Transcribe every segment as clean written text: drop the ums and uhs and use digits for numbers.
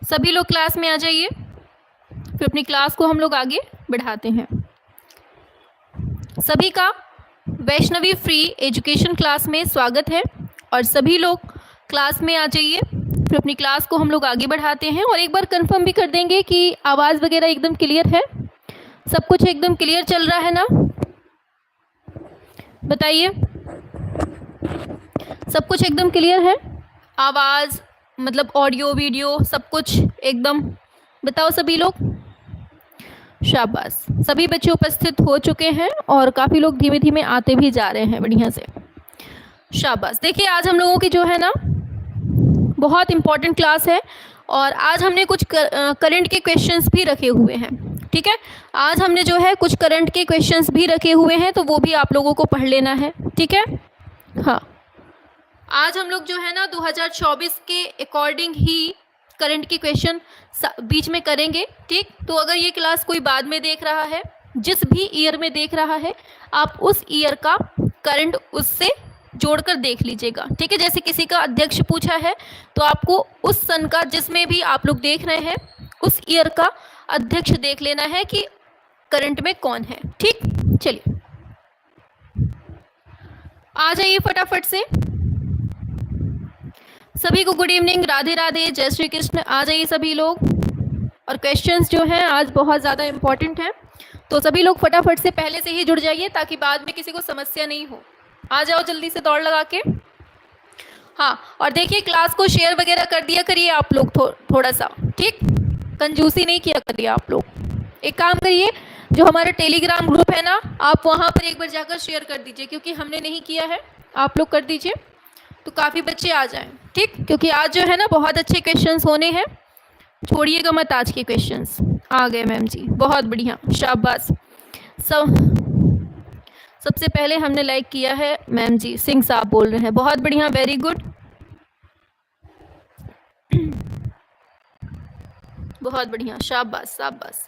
सभी लोग क्लास में आ जाइए, फिर अपनी क्लास को हम लोग आगे बढ़ाते हैं। सभी का वैष्णवी फ्री एजुकेशन क्लास में स्वागत है और सभी लोग क्लास में आ जाइए, फिर अपनी क्लास को हम लोग आगे बढ़ाते हैं। और एक बार कंफर्म भी कर देंगे कि आवाज़ वगैरह एकदम क्लियर है, सब कुछ एकदम क्लियर चल रहा है ना, बताइए। सब कुछ एकदम क्लियर है, आवाज़ मतलब ऑडियो वीडियो सब कुछ एकदम, बताओ सभी लोग। शाबाश, सभी बच्चे उपस्थित हो चुके हैं और काफ़ी लोग धीमे धीमे आते भी जा रहे हैं बढ़िया से। शाबाश। देखिए आज हम लोगों की जो है ना बहुत इम्पॉर्टेंट क्लास है और आज हमने कुछ करंट के क्वेश्चंस भी रखे हुए हैं। ठीक है, आज हमने जो है कुछ करंट के क्वेश्चंस भी रखे हुए हैं, तो वो भी आप लोगों को पढ़ लेना है। ठीक है, हाँ आज हम लोग जो है ना 2024 के अकॉर्डिंग ही करंट के क्वेश्चन बीच में करेंगे। ठीक, तो अगर ये क्लास कोई बाद में देख रहा है, जिस भी ईयर में देख रहा है, आप उस ईयर का करंट उससे जोड़कर देख लीजिएगा। ठीक है, जैसे किसी का अध्यक्ष पूछा है तो आपको उस सन का, जिसमें भी आप लोग देख रहे हैं, उस ईयर का अध्यक्ष देख लेना है कि करंट में कौन है। ठीक, चलिए आ जाइए फटाफट से। सभी को गुड इवनिंग, राधे राधे, जय श्री कृष्ण। आ जाइए सभी लोग, और क्वेश्चंस जो हैं आज बहुत ज़्यादा इम्पोर्टेंट हैं, तो सभी लोग फटाफट से पहले से ही जुड़ जाइए ताकि बाद में किसी को समस्या नहीं हो। आ जाओ जल्दी से दौड़ लगा के। हाँ, और देखिए क्लास को शेयर वगैरह कर दिया करिए आप लोग थोड़ा सा। ठीक, कंजूसी नहीं किया करिए आप लोग। एक काम करिए, जो हमारा टेलीग्राम ग्रुप है ना, आप वहाँ पर एक बार जाकर शेयर कर दीजिए, क्योंकि हमने नहीं किया है, आप लोग कर दीजिए तो काफ़ी बच्चे आ जाएं। ठीक, क्योंकि आज जो है ना बहुत अच्छे क्वेश्चंस होने हैं, छोड़िएगा मत आज के क्वेश्चंस। आ गए मैम जी, बहुत बढ़िया, शाबाश। सबसे पहले हमने लाइक किया है मैम जी, सिंह साहब बोल रहे हैं, बहुत बढ़िया, वेरी गुड, बहुत बढ़िया, शाबाश शाबाश।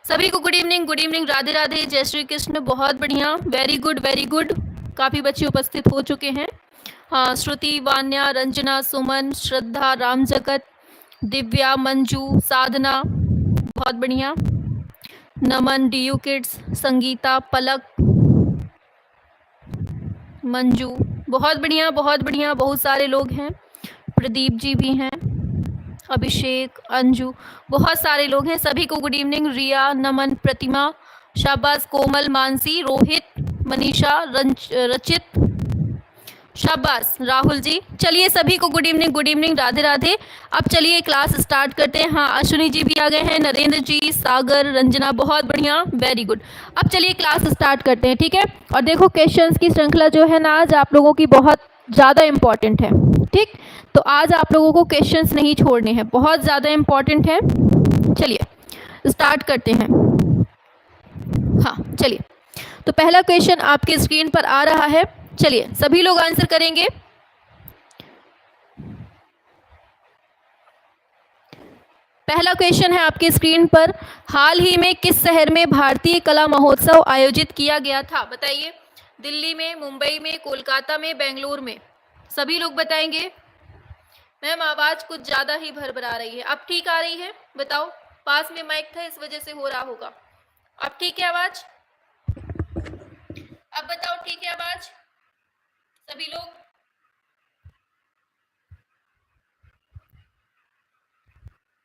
सभी को गुड इवनिंग, राधे राधे, जय श्री कृष्ण, बहुत बढ़िया, वेरी गुड वेरी गुड। काफ़ी बच्चे उपस्थित हो चुके हैं। हाँ, श्रुति, वान्या, रंजना, सुमन, श्रद्धा, राम जगत, दिव्या, मंजू, साधना, बहुत बढ़िया, नमन, डीयू किड्स, संगीता, पलक, मंजू, बहुत बढ़िया बहुत बढ़िया, बहुत सारे लोग हैं, प्रदीप जी भी हैं, अभिषेक, अंजू, बहुत सारे लोग हैं। सभी को गुड इवनिंग। रिया, नमन, प्रतिमा, शाबाश, कोमल, मानसी, रोहित, मनीषा, रचित, शाबाश, राहुल जी। चलिए सभी को गुड इवनिंग, राधे राधे। अब चलिए क्लास स्टार्ट करते हैं। हाँ, अश्विनी जी भी आ गए हैं, नरेंद्र जी, सागर, रंजना, बहुत बढ़िया, वेरी गुड। अब चलिए क्लास स्टार्ट करते हैं। ठीक है, और देखो क्वेश्चंस की श्रृंखला जो है ना आज आप लोगों की बहुत ज़्यादा इम्पॉर्टेंट है। ठीक, तो आज आप लोगों को क्वेश्चंस नहीं छोड़ने हैं, बहुत ज़्यादा इम्पॉर्टेंट है। चलिए स्टार्ट करते हैं। हाँ चलिए, तो पहला क्वेश्चन आपके स्क्रीन पर आ रहा है, चलिए सभी लोग आंसर करेंगे। पहला क्वेश्चन है आपके स्क्रीन पर, हाल ही में किस शहर में भारतीय कला महोत्सव आयोजित किया गया था? बताइए, दिल्ली में, मुंबई में, कोलकाता में, बेंगलुरु में? सभी लोग बताएंगे। मैम आवाज कुछ ज्यादा ही भरभरा रही है, अब ठीक आ रही है? बताओ, पास में माइक था इस वजह से हो रहा होगा। अब ठीक है आवाज? अब बताओ ठीक है आवाज सभी लोग?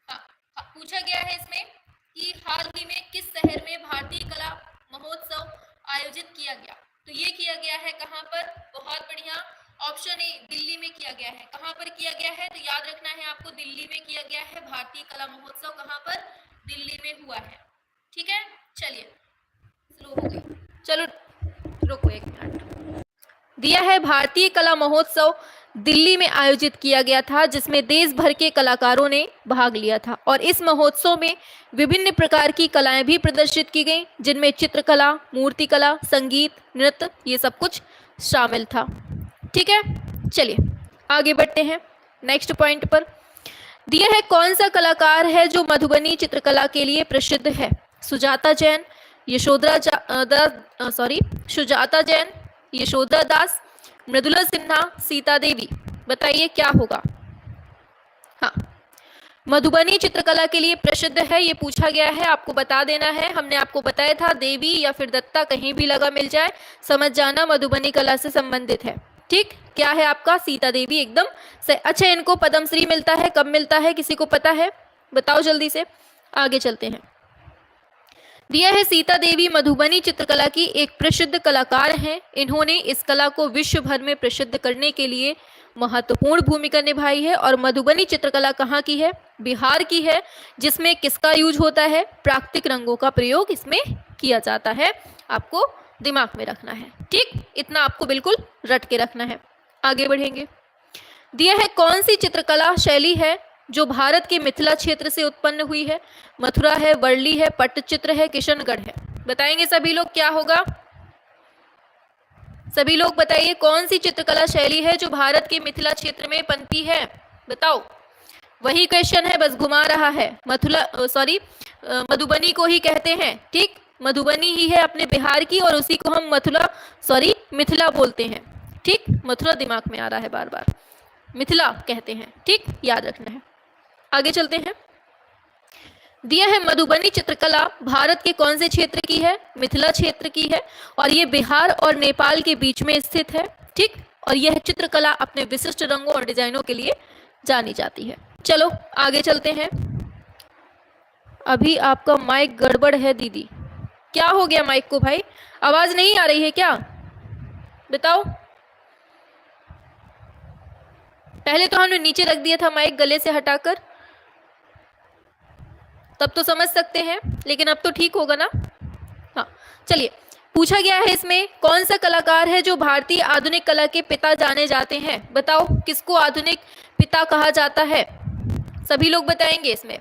हाँ, पूछा गया है इसमें कि हाल ही में किस शहर में भारतीय कला महोत्सव आयोजित किया गया, तो ये किया गया है कहाँ पर? बहुत बढ़िया, ऑप्शन ए दिल्ली में किया गया है। कहाँ पर किया गया है? तो याद रखना है आपको, दिल्ली में किया गया है भारतीय कला महोत्सव। कहाँ पर? दिल्ली में हुआ है। ठीक है, चलिए स्लो हो गई, चलो रुको एक मिनट। दिया है भारतीय कला महोत्सव दिल्ली में आयोजित किया गया था, जिसमें देश भर के कलाकारों ने भाग लिया था और इस महोत्सव में विभिन्न प्रकार की कलाएं भी प्रदर्शित की गई, जिनमें चित्रकला, मूर्तिकला, संगीत, नृत्य, ये सब कुछ शामिल था। ठीक है, चलिए आगे बढ़ते हैं नेक्स्ट पॉइंट पर। दिया है कौन सा कलाकार है जो मधुबनी चित्रकला के लिए प्रसिद्ध है? सुजाता जैन, सुजाता जैन, यशोधरा दास, मृदुला सिन्हा, सीता देवी? बताइए क्या होगा? हाँ, मधुबनी चित्रकला के लिए प्रसिद्ध है, ये पूछा गया है, आपको बता देना है। हमने आपको बताया था देवी या फिर दत्ता कहीं भी लगा मिल जाए समझ जाना मधुबनी कला से संबंधित है। ठीक, क्या है आपका? सीता देवी, एकदम सही। अच्छा, इनको पद्मश्री मिलता है, कब मिलता है, किसी को पता है? बताओ जल्दी से, आगे चलते हैं। दिया है सीता देवी मधुबनी चित्रकला की एक प्रसिद्ध कलाकार हैं। इन्होंने इस कला को विश्व भर में प्रसिद्ध करने के लिए महत्वपूर्ण भूमिका निभाई है। और मधुबनी चित्रकला कहाँ की है? बिहार की है, जिसमें किसका यूज होता है? प्राकृतिक रंगों का प्रयोग इसमें किया जाता है। आपको दिमाग में रखना है, ठीक, इतना आपको बिल्कुल रट के रखना है। आगे बढ़ेंगे। दिया है कौन सी चित्रकला शैली है जो भारत के मिथिला क्षेत्र से उत्पन्न हुई है? मथुरा है, वर्ली है, पट्टचित्र है, किशनगढ़ है। बताएंगे सभी लोग क्या होगा? सभी लोग बताइए, कौन सी चित्रकला शैली है जो भारत के मिथिला क्षेत्र में बनती है? बताओ, वही क्वेश्चन है, बस घुमा रहा है। मधुबनी को ही कहते हैं, ठीक, मधुबनी ही है अपने बिहार की, और उसी को हम मिथिला बोलते हैं। ठीक, मथुरा दिमाग में आ रहा है बार बार, मिथिला कहते हैं, ठीक, याद रखना है। आगे चलते हैं। दिया है मधुबनी चित्रकला भारत के कौन से क्षेत्र की है? मिथिला क्षेत्र की है, और ये बिहार और नेपाल के बीच में स्थित है। ठीक, और यह चित्रकला अपने विशिष्ट रंगों और डिजाइनों के लिए जानी जाती है। चलो आगे चलते हैं। अभी आपका माइक गड़बड़ है दीदी, क्या हो गया माइक को भाई? आवाज नहीं आ रही है क्या? बताओ। पहले तो हमने नीचे रख दिया था माइक गले से हटाकर, तब तो समझ सकते हैं, लेकिन अब तो ठीक होगा ना? हाँ, चलिए। पूछा गया है इसमें कौन सा कलाकार है जो भारतीय आधुनिक कला के पिता जाने जाते हैं? बताओ, किसको आधुनिक पिता कहा जाता है? सभी लोग बताएंगे इसमें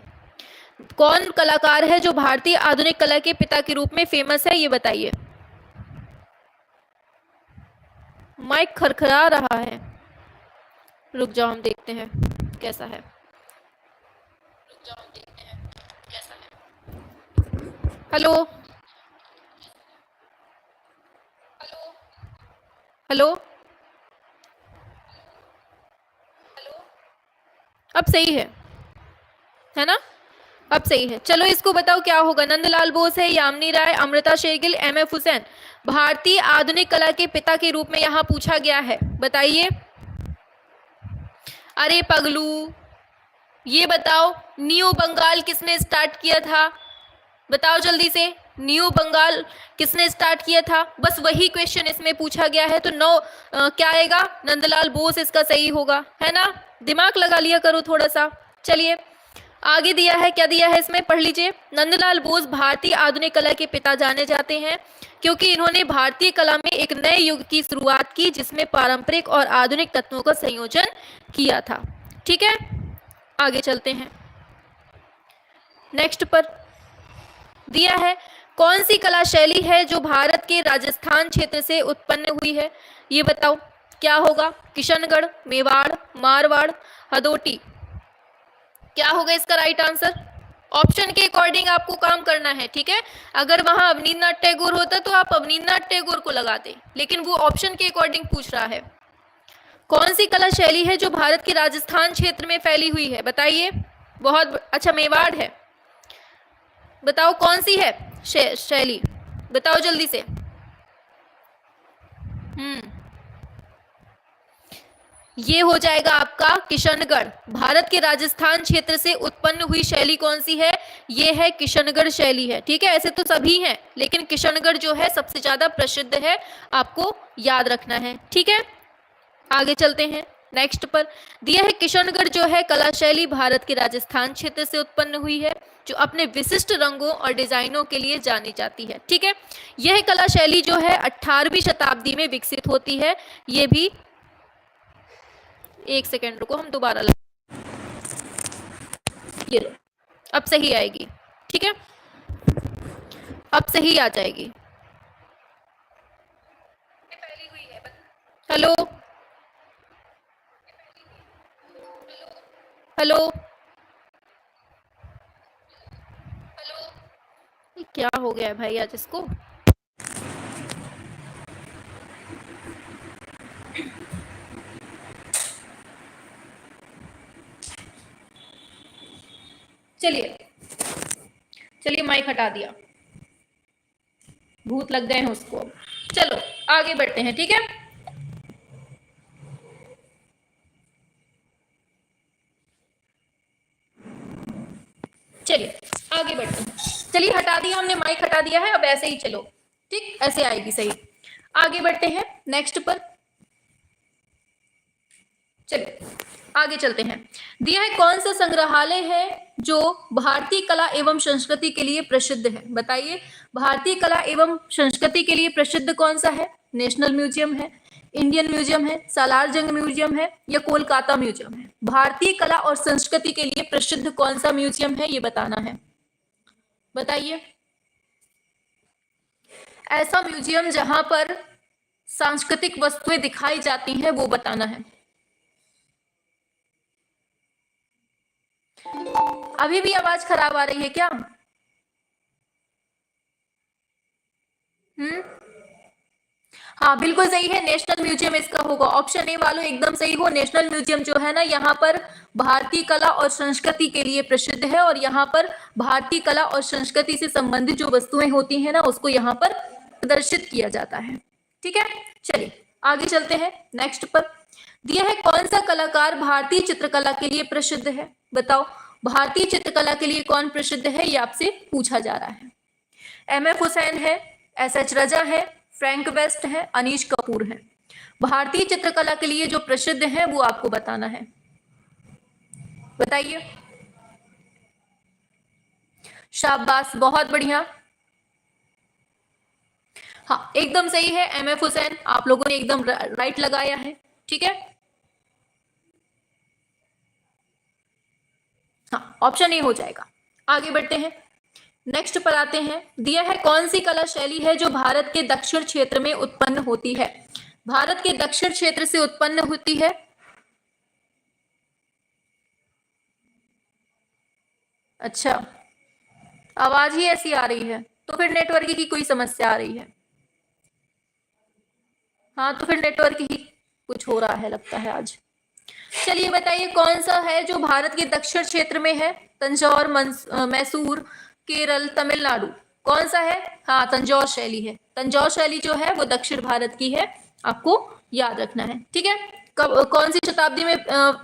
कौन कलाकार है जो भारतीय आधुनिक कला के पिता के रूप में फेमस है, ये बताइए। माइक खरखरा रहा है, रुक जाओ हम देखते हैं कैसा है। हेलो हेलो, अब सही है ना? अब सही है। चलो इसको बताओ क्या होगा। नंदलाल बोस है, यामिनी राय, अमृता शेरगिल, एम.एफ. हुसैन। भारतीय आधुनिक कला के पिता के रूप में यहाँ पूछा गया है, बताइए। अरे पगलू, ये बताओ न्यू बंगाल किसने स्टार्ट किया था? बताओ जल्दी से, न्यू बंगाल किसने स्टार्ट किया था? बस वही क्वेश्चन इसमें पूछा गया है, तो क्या आएगा? नंदलाल बोस इसका सही होगा, है ना? दिमाग लगा लिया करो थोड़ा सा। चलिए आगे दिया है, क्या दिया है इसमें पढ़ लीजिए। नंदलाल बोस भारतीय आधुनिक कला के पिता जाने जाते हैं क्योंकि इन्होंने भारतीय कला में एक नए युग की शुरुआत की जिसमें पारंपरिक और आधुनिक तत्वों का संयोजन किया था। ठीक है, आगे चलते हैं। नेक्स्ट पर दिया है कौन सी कला शैली है जो भारत के राजस्थान क्षेत्र से उत्पन्न हुई है? ये बताओ क्या होगा? किशनगढ़, मेवाड़, मारवाड़, हदोटी। क्या होगा इसका राइट आंसर? ऑप्शन के अकॉर्डिंग आपको काम करना है, ठीक है? अगर वहां अवनींद्रनाथ टैगोर होता तो आप अवनींद्रनाथ टैगोर को लगाते, लेकिन वो ऑप्शन के अकॉर्डिंग पूछ रहा है। कौन सी कला शैली है जो भारत के राजस्थान क्षेत्र में फैली हुई है? बताइए। बहुत अच्छा, मेवाड़ है। बताओ कौन सी है शैली, बताओ जल्दी से। ये हो जाएगा आपका किशनगढ़। भारत के राजस्थान क्षेत्र से उत्पन्न हुई शैली कौन सी है? ये है किशनगढ़ शैली है, ठीक है? ऐसे तो सभी हैं, लेकिन किशनगढ़ जो है सबसे ज्यादा प्रसिद्ध है, आपको याद रखना है, ठीक है? आगे चलते हैं। नेक्स्ट पर दिया है किशनगढ़ जो है कला शैली भारत के राजस्थान क्षेत्र से उत्पन्न हुई है जो अपने विशिष्ट रंगों और डिजाइनों के लिए जानी जाती है, ठीक है? यह कला शैली जो है 18वीं शताब्दी में विकसित होती है। ये भी एक सेकेंड रुको, हम दोबारा ये अब सही आएगी, ठीक है? अब सही आ जाएगी। हेलो हेलो हेलो, क्या हो गया है भाई आज इसको? चलिए चलिए, माइक हटा दिया, भूत लग गए हैं उसको। चलो आगे बढ़ते हैं, ठीक है। चलिए आगे बढ़ते हैं। चलिए हटा दिया हमने, माइक हटा दिया है, अब ऐसे ही चलो, ठीक, ऐसे आएगी सही। आगे बढ़ते हैं नेक्स्ट पर। चलिए आगे चलते हैं। दिया है कौन सा संग्रहालय है जो भारतीय कला एवं संस्कृति के लिए प्रसिद्ध है? बताइए, भारतीय कला एवं संस्कृति के लिए प्रसिद्ध कौन सा है? नेशनल म्यूजियम है, इंडियन म्यूजियम है, सालार जंग म्यूजियम है, या कोलकाता म्यूजियम है? भारतीय कला और संस्कृति के लिए प्रसिद्ध कौन सा म्यूजियम है, ये बताना है। बताइए, ऐसा म्यूजियम जहां पर सांस्कृतिक वस्तुएं दिखाई जाती हैं, वो बताना है। अभी भी आवाज खराब आ रही है क्या? हाँ बिल्कुल सही है, नेशनल म्यूजियम इसका होगा। ऑप्शन ए वालों एकदम सही हो। नेशनल म्यूजियम जो है ना, यहाँ पर भारतीय कला और संस्कृति के लिए प्रसिद्ध है, और यहाँ पर भारतीय कला और संस्कृति से संबंधित जो वस्तुएं होती हैं ना, उसको यहाँ पर प्रदर्शित किया जाता है। ठीक है, चलिए आगे चलते हैं नेक्स्ट पर। दिया है कौन सा कलाकार भारतीय चित्रकला के लिए प्रसिद्ध है? बताओ, भारतीय चित्रकला के लिए कौन प्रसिद्ध है, ये आपसे पूछा जा रहा है। एम.एफ. हुसैन है, एस.एच. रजा है, फ्रैंक वेस्ट है, अनीश कपूर है। भारतीय चित्रकला के लिए जो प्रसिद्ध है वो आपको बताना है। बताइए। शाबाश, बहुत बढ़िया। हाँ एकदम सही है, एम.एफ. हुसैन, आप लोगों ने एकदम राइट लगाया है। ठीक है, हाँ ऑप्शन ए हो जाएगा। आगे बढ़ते हैं, नेक्स्ट पर आते हैं। दिया है कौन सी कला शैली है जो भारत के दक्षिण क्षेत्र में उत्पन्न होती है? भारत के दक्षिण क्षेत्र से उत्पन्न होती है। अच्छा, आवाज ही ऐसी आ रही है, तो फिर नेटवर्क की कोई समस्या आ रही है। हाँ तो फिर नेटवर्क ही कुछ हो रहा है लगता है आज। चलिए बताइए, कौन सा है जो भारत के दक्षिण क्षेत्र में है? तंजौर, मैसूर, केरल, तमिलनाडु, कौन सा है? हाँ तंजौर शैली है। तंजौर शैली जो है वो दक्षिण भारत की है, आपको याद रखना है। ठीक है, कब कौन सी शताब्दी में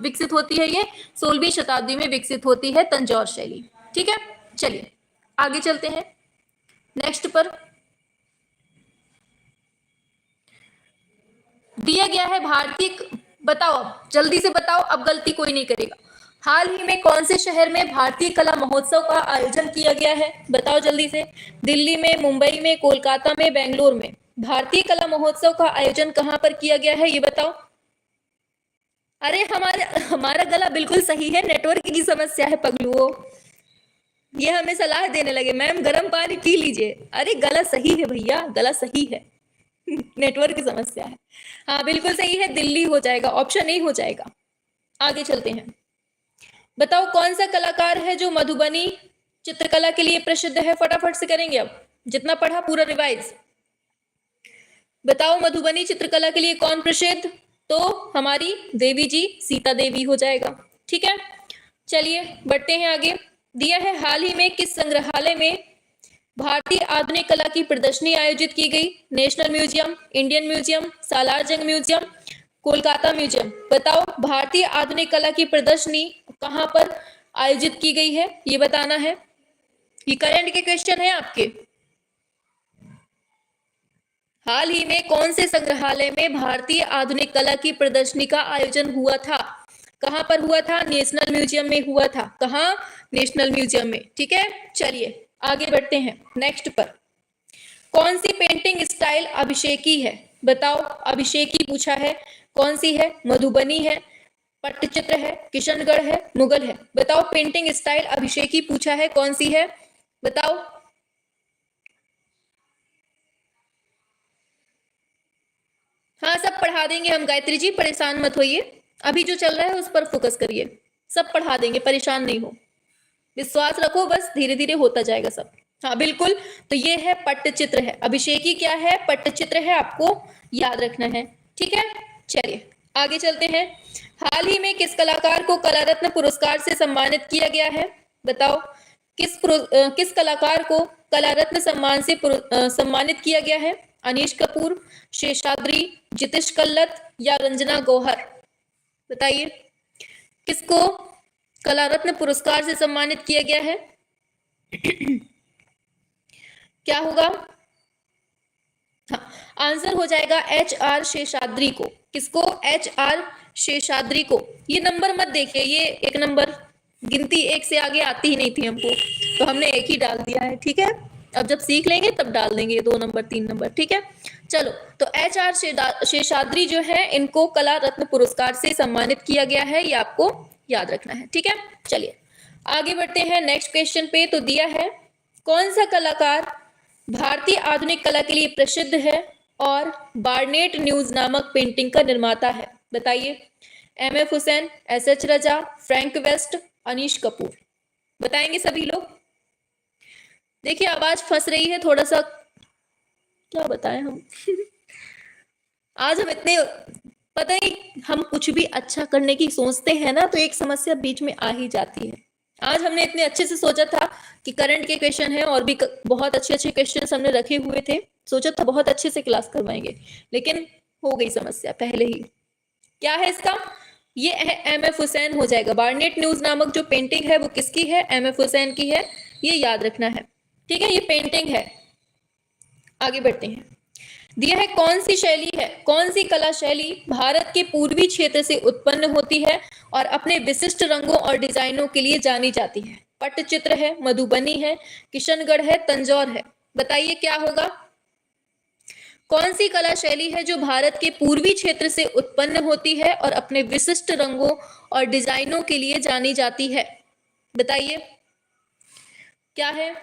विकसित होती है ये? 16वीं शताब्दी में विकसित होती है तंजौर शैली। ठीक है, चलिए आगे चलते हैं नेक्स्ट पर। दिया गया है भारतीय, बताओ अब जल्दी से बताओ, अब गलती कोई नहीं करेगा। हाल ही में कौन से शहर में भारतीय कला महोत्सव का आयोजन किया गया है? बताओ जल्दी से। दिल्ली में, मुंबई में, कोलकाता में, बेंगलोर में? भारतीय कला महोत्सव का आयोजन कहां पर किया गया है, ये बताओ। अरे हमारा गला बिल्कुल सही है, नेटवर्क की समस्या है पगलुओ। ये हमें सलाह देने लगे, मैम गर्म पानी पी लीजिए। अरे गला सही है भैया, गला सही है। नेटवर्क की समस्या है। हाँ बिल्कुल सही है, दिल्ली हो जाएगा, ऑप्शन ए हो जाएगा। आगे चलते हैं, बताओ कौन सा कलाकार है जो मधुबनी चित्रकला के लिए प्रसिद्ध है? फटाफट से करेंगे, अब जितना पढ़ा पूरा रिवाइज। बताओ मधुबनी चित्रकला के लिए कौन प्रसिद्ध? तो हमारी देवी जी, सीता देवी हो जाएगा। ठीक है, चलिए बढ़ते हैं आगे। दिया है हाल ही में किस संग्रहालय में भारतीय आधुनिक कला की प्रदर्शनी आयोजित की गई? नेशनल म्यूजियम, इंडियन म्यूजियम, सालार जंग म्यूजियम, कोलकाता म्यूजियम? बताओ, भारतीय आधुनिक कला की प्रदर्शनी कहां पर आयोजित की गई है, ये बताना है। ये करंट के क्वेश्चन है आपके। हाल ही में कौन से संग्रहालय में भारतीय आधुनिक कला की प्रदर्शनी का आयोजन हुआ था? कहां पर हुआ था? नेशनल म्यूजियम में हुआ था। कहां? नेशनल म्यूजियम में। ठीक है, चलिए आगे बढ़ते हैं नेक्स्ट पर। कौन सी पेंटिंग स्टाइल अभिषेकी है? बताओ, अभिषेकी पूछा है, कौन सी है? मधुबनी है, पट्टचित्र है, किशनगढ़ है, मुगल है? बताओ, पेंटिंग स्टाइल अभिषेकी पूछा है, कौन सी है? बताओ। हाँ सब पढ़ा देंगे हम, गायत्री जी परेशान मत होइए, अभी जो चल रहा है उस पर फोकस करिए, सब पढ़ा देंगे, परेशान नहीं हो, विश्वास रखो, बस धीरे धीरे होता जाएगा सब। हाँ बिल्कुल, तो ये है पट्टचित्र है, अभिषेकी क्या है? पट्टचित्र है, आपको याद रखना है। ठीक है, चलिए आगे चलते हैं। हाल ही में किस कलाकार को कला रत्न पुरस्कार से सम्मानित किया गया है? बताओ किस कलाकार को कला रत्न सम्मान से सम्मानित किया गया है? अनीश कपूर, शेषाद्री, जितेश कल्लत या रंजना गौहर? बताइए किसको कला रत्न पुरस्कार से सम्मानित किया गया है? क्या होगा? हाँ, आंसर हो जाएगा HR शेषाद्री को। किसको? HR शेषाद्री को। ये नंबर मत देखिए, ये एक नंबर गिनती एक से आगे आती ही नहीं थी हमको, तो हमने एक ही डाल दिया है, ठीक है। अब जब सीख लेंगे तब डाल देंगे 2 नंबर 3 नंबर, ठीक है। चलो, तो HR शेषाद्री जो है इनको कला रत्न पुरस्कार से सम्मानित किया गया है, ये आपको याद रखना है, ठीक है। चलिए आगे बढ़ते हैं नेक्स्ट क्वेश्चन पे। तो दिया है कौन सा कलाकार भारतीय आधुनिक कला के लिए प्रसिद्ध है और बार्नेट न्यूज नामक पेंटिंग का निर्माता है? बताइए। MF हुसैन, SH रजा, फ्रैंक वेस्ट, अनीश कपूर? बताएंगे सभी लोग। देखिए आवाज फंस रही है थोड़ा सा, क्या बताएं हम। आज हम इतने, पता नहीं, हम कुछ भी अच्छा करने की सोचते हैं ना तो एक समस्या बीच में आ ही जाती है। आज हमने इतने अच्छे से सोचा था कि करंट के क्वेश्चन हैं और भी बहुत अच्छे अच्छे क्वेश्चन हमने रखे हुए थे, सोचा था बहुत अच्छे से क्लास करवाएंगे, लेकिन हो गई समस्या पहले ही। क्या है इसका? ये है MF हुसैन हो जाएगा। बार्नेट न्यूज नामक जो पेंटिंग है वो किसकी है? MF हुसैन की है, ये याद रखना है, ठीक है। ये पेंटिंग है। आगे बढ़ते हैं। दिया है कौन सी शैली है, कौन सी कला शैली भारत के पूर्वी क्षेत्र से उत्पन्न होती है और अपने विशिष्ट रंगों और डिजाइनों के लिए जानी जाती है? पट्टचित्र है, मधुबनी है, किशनगढ़ है, तंजौर है? बताइए क्या होगा। कौन सी कला शैली है जो भारत के पूर्वी क्षेत्र से उत्पन्न होती है और अपने विशिष्ट रंगों और डिजाइनों के लिए जानी जाती है? बताइए क्या है।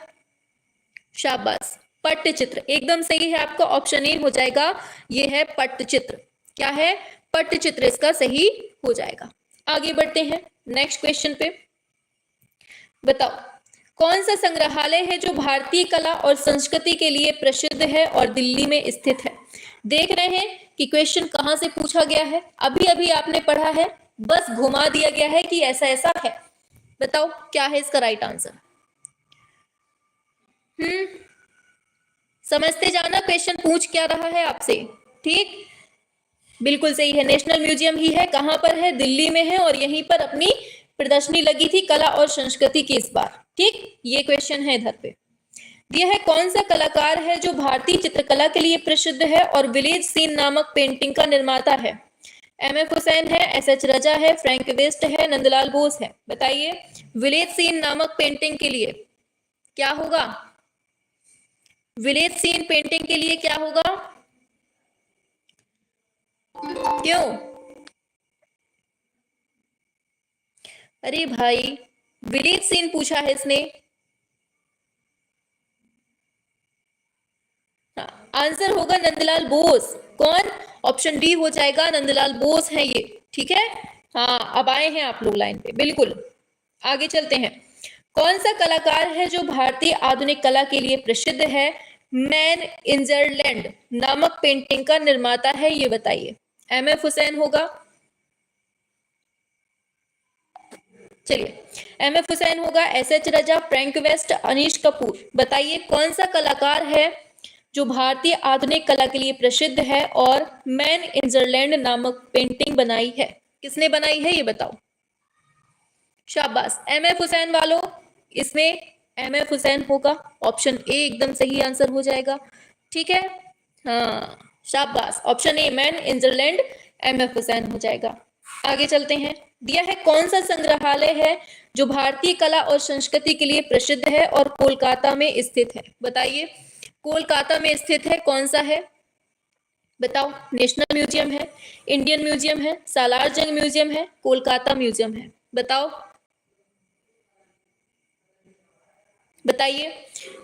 शाबाश, पट्टचित्र एकदम सही है आपका। ऑप्शन ए हो जाएगा, ये है पट्टचित्र। क्या है? पट्टचित्र इसका सही हो जाएगा। आगे बढ़ते हैं नेक्स्ट क्वेश्चन पे। बताओ कौन सा संग्रहालय है जो भारतीय कला और संस्कृति के लिए प्रसिद्ध है और दिल्ली में स्थित है? देख रहे हैं कि क्वेश्चन कहां से पूछा गया है, अभी अभी आपने पढ़ा है, बस घुमा दिया गया है कि ऐसा ऐसा है। बताओ क्या है इसका राइट आंसर। समझते जाना क्वेश्चन पूछ क्या रहा है आपसे, ठीक। बिल्कुल सही है, नेशनल म्यूजियम ही है। कहां पर है? दिल्ली में है, और यहीं पर अपनी प्रदर्शनी लगी थी कला और संस्कृति की इस बार, ठीक। ये क्वेश्चन है इधर पे। यह है कौन सा कलाकार है जो भारतीय चित्रकला के लिए प्रसिद्ध है और विलेज सीन नामक पेंटिंग का निर्माता है? MF हुसैन है, SH रजा है, फ्रैंक वेस्ट है, नंदलाल बोस है? बताइए विलेज सीन नामक पेंटिंग के लिए क्या होगा? विलेज सीन पेंटिंग के लिए क्या होगा? क्यों? अरे भाई, विलेज सीन पूछा है इसने। आंसर होगा नंदलाल बोस। कौन? ऑप्शन डी हो जाएगा, नंदलाल बोस है ये, ठीक है। हाँ, अब आए हैं आप लोग लाइन पे, बिल्कुल। आगे चलते हैं। कौन सा कलाकार है जो भारतीय आधुनिक कला के लिए प्रसिद्ध है, मैन इंजरलैंड नामक पेंटिंग का निर्माता है? ये बताइए। MF हुसैन होगा, चलिए MF हुसैन होगा, SH रजा, फ्रैंक वेस्ट, अनीश कपूर? बताइए कौन सा कलाकार है जो भारतीय आधुनिक कला के लिए प्रसिद्ध है और मैन इंजरलैंड नामक पेंटिंग बनाई है? किसने बनाई है ये बताओ। शाबाश, MF हुसैन वालों, इसमें MF हुसैन होगा। ऑप्शन ए एकदम सही आंसर हो जाएगा, ठीक है। हाँ शाबाश, ऑप्शन ए मैन इंजरलैंड MF हुसैन हो जाएगा। आगे चलते हैं। दिया है कौन सा संग्रहालय है जो भारतीय कला और संस्कृति के लिए प्रसिद्ध है और कोलकाता में स्थित है? बताइए कोलकाता में स्थित है, कौन सा है बताओ। नेशनल म्यूजियम है, इंडियन म्यूजियम है, सालार जंग म्यूजियम है, कोलकाता म्यूजियम है? बताओ बताइए।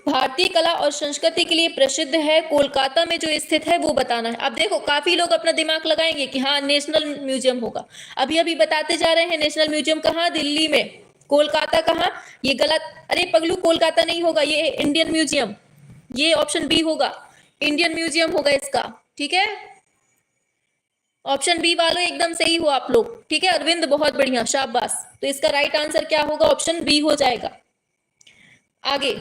भारतीय कला और संस्कृति के लिए प्रसिद्ध है, कोलकाता में जो स्थित है वो बताना है। अब देखो काफी लोग अपना दिमाग लगाएंगे कि हाँ नेशनल म्यूजियम होगा, अभी अभी बताते जा रहे हैं नेशनल म्यूजियम कहाँ, दिल्ली में। कोलकाता कहाँ? ये गलत। अरे पगलू, कोलकाता नहीं होगा, ये इंडियन म्यूजियम, ये ऑप्शन बी होगा, इंडियन म्यूजियम होगा इसका, ठीक है। ऑप्शन बी वालों एकदम सही हो आप लोग, ठीक है। अरविंद बहुत बढ़िया, शाबाश। तो इसका राइट आंसर क्या होगा? ऑप्शन बी हो जाएगा, आगे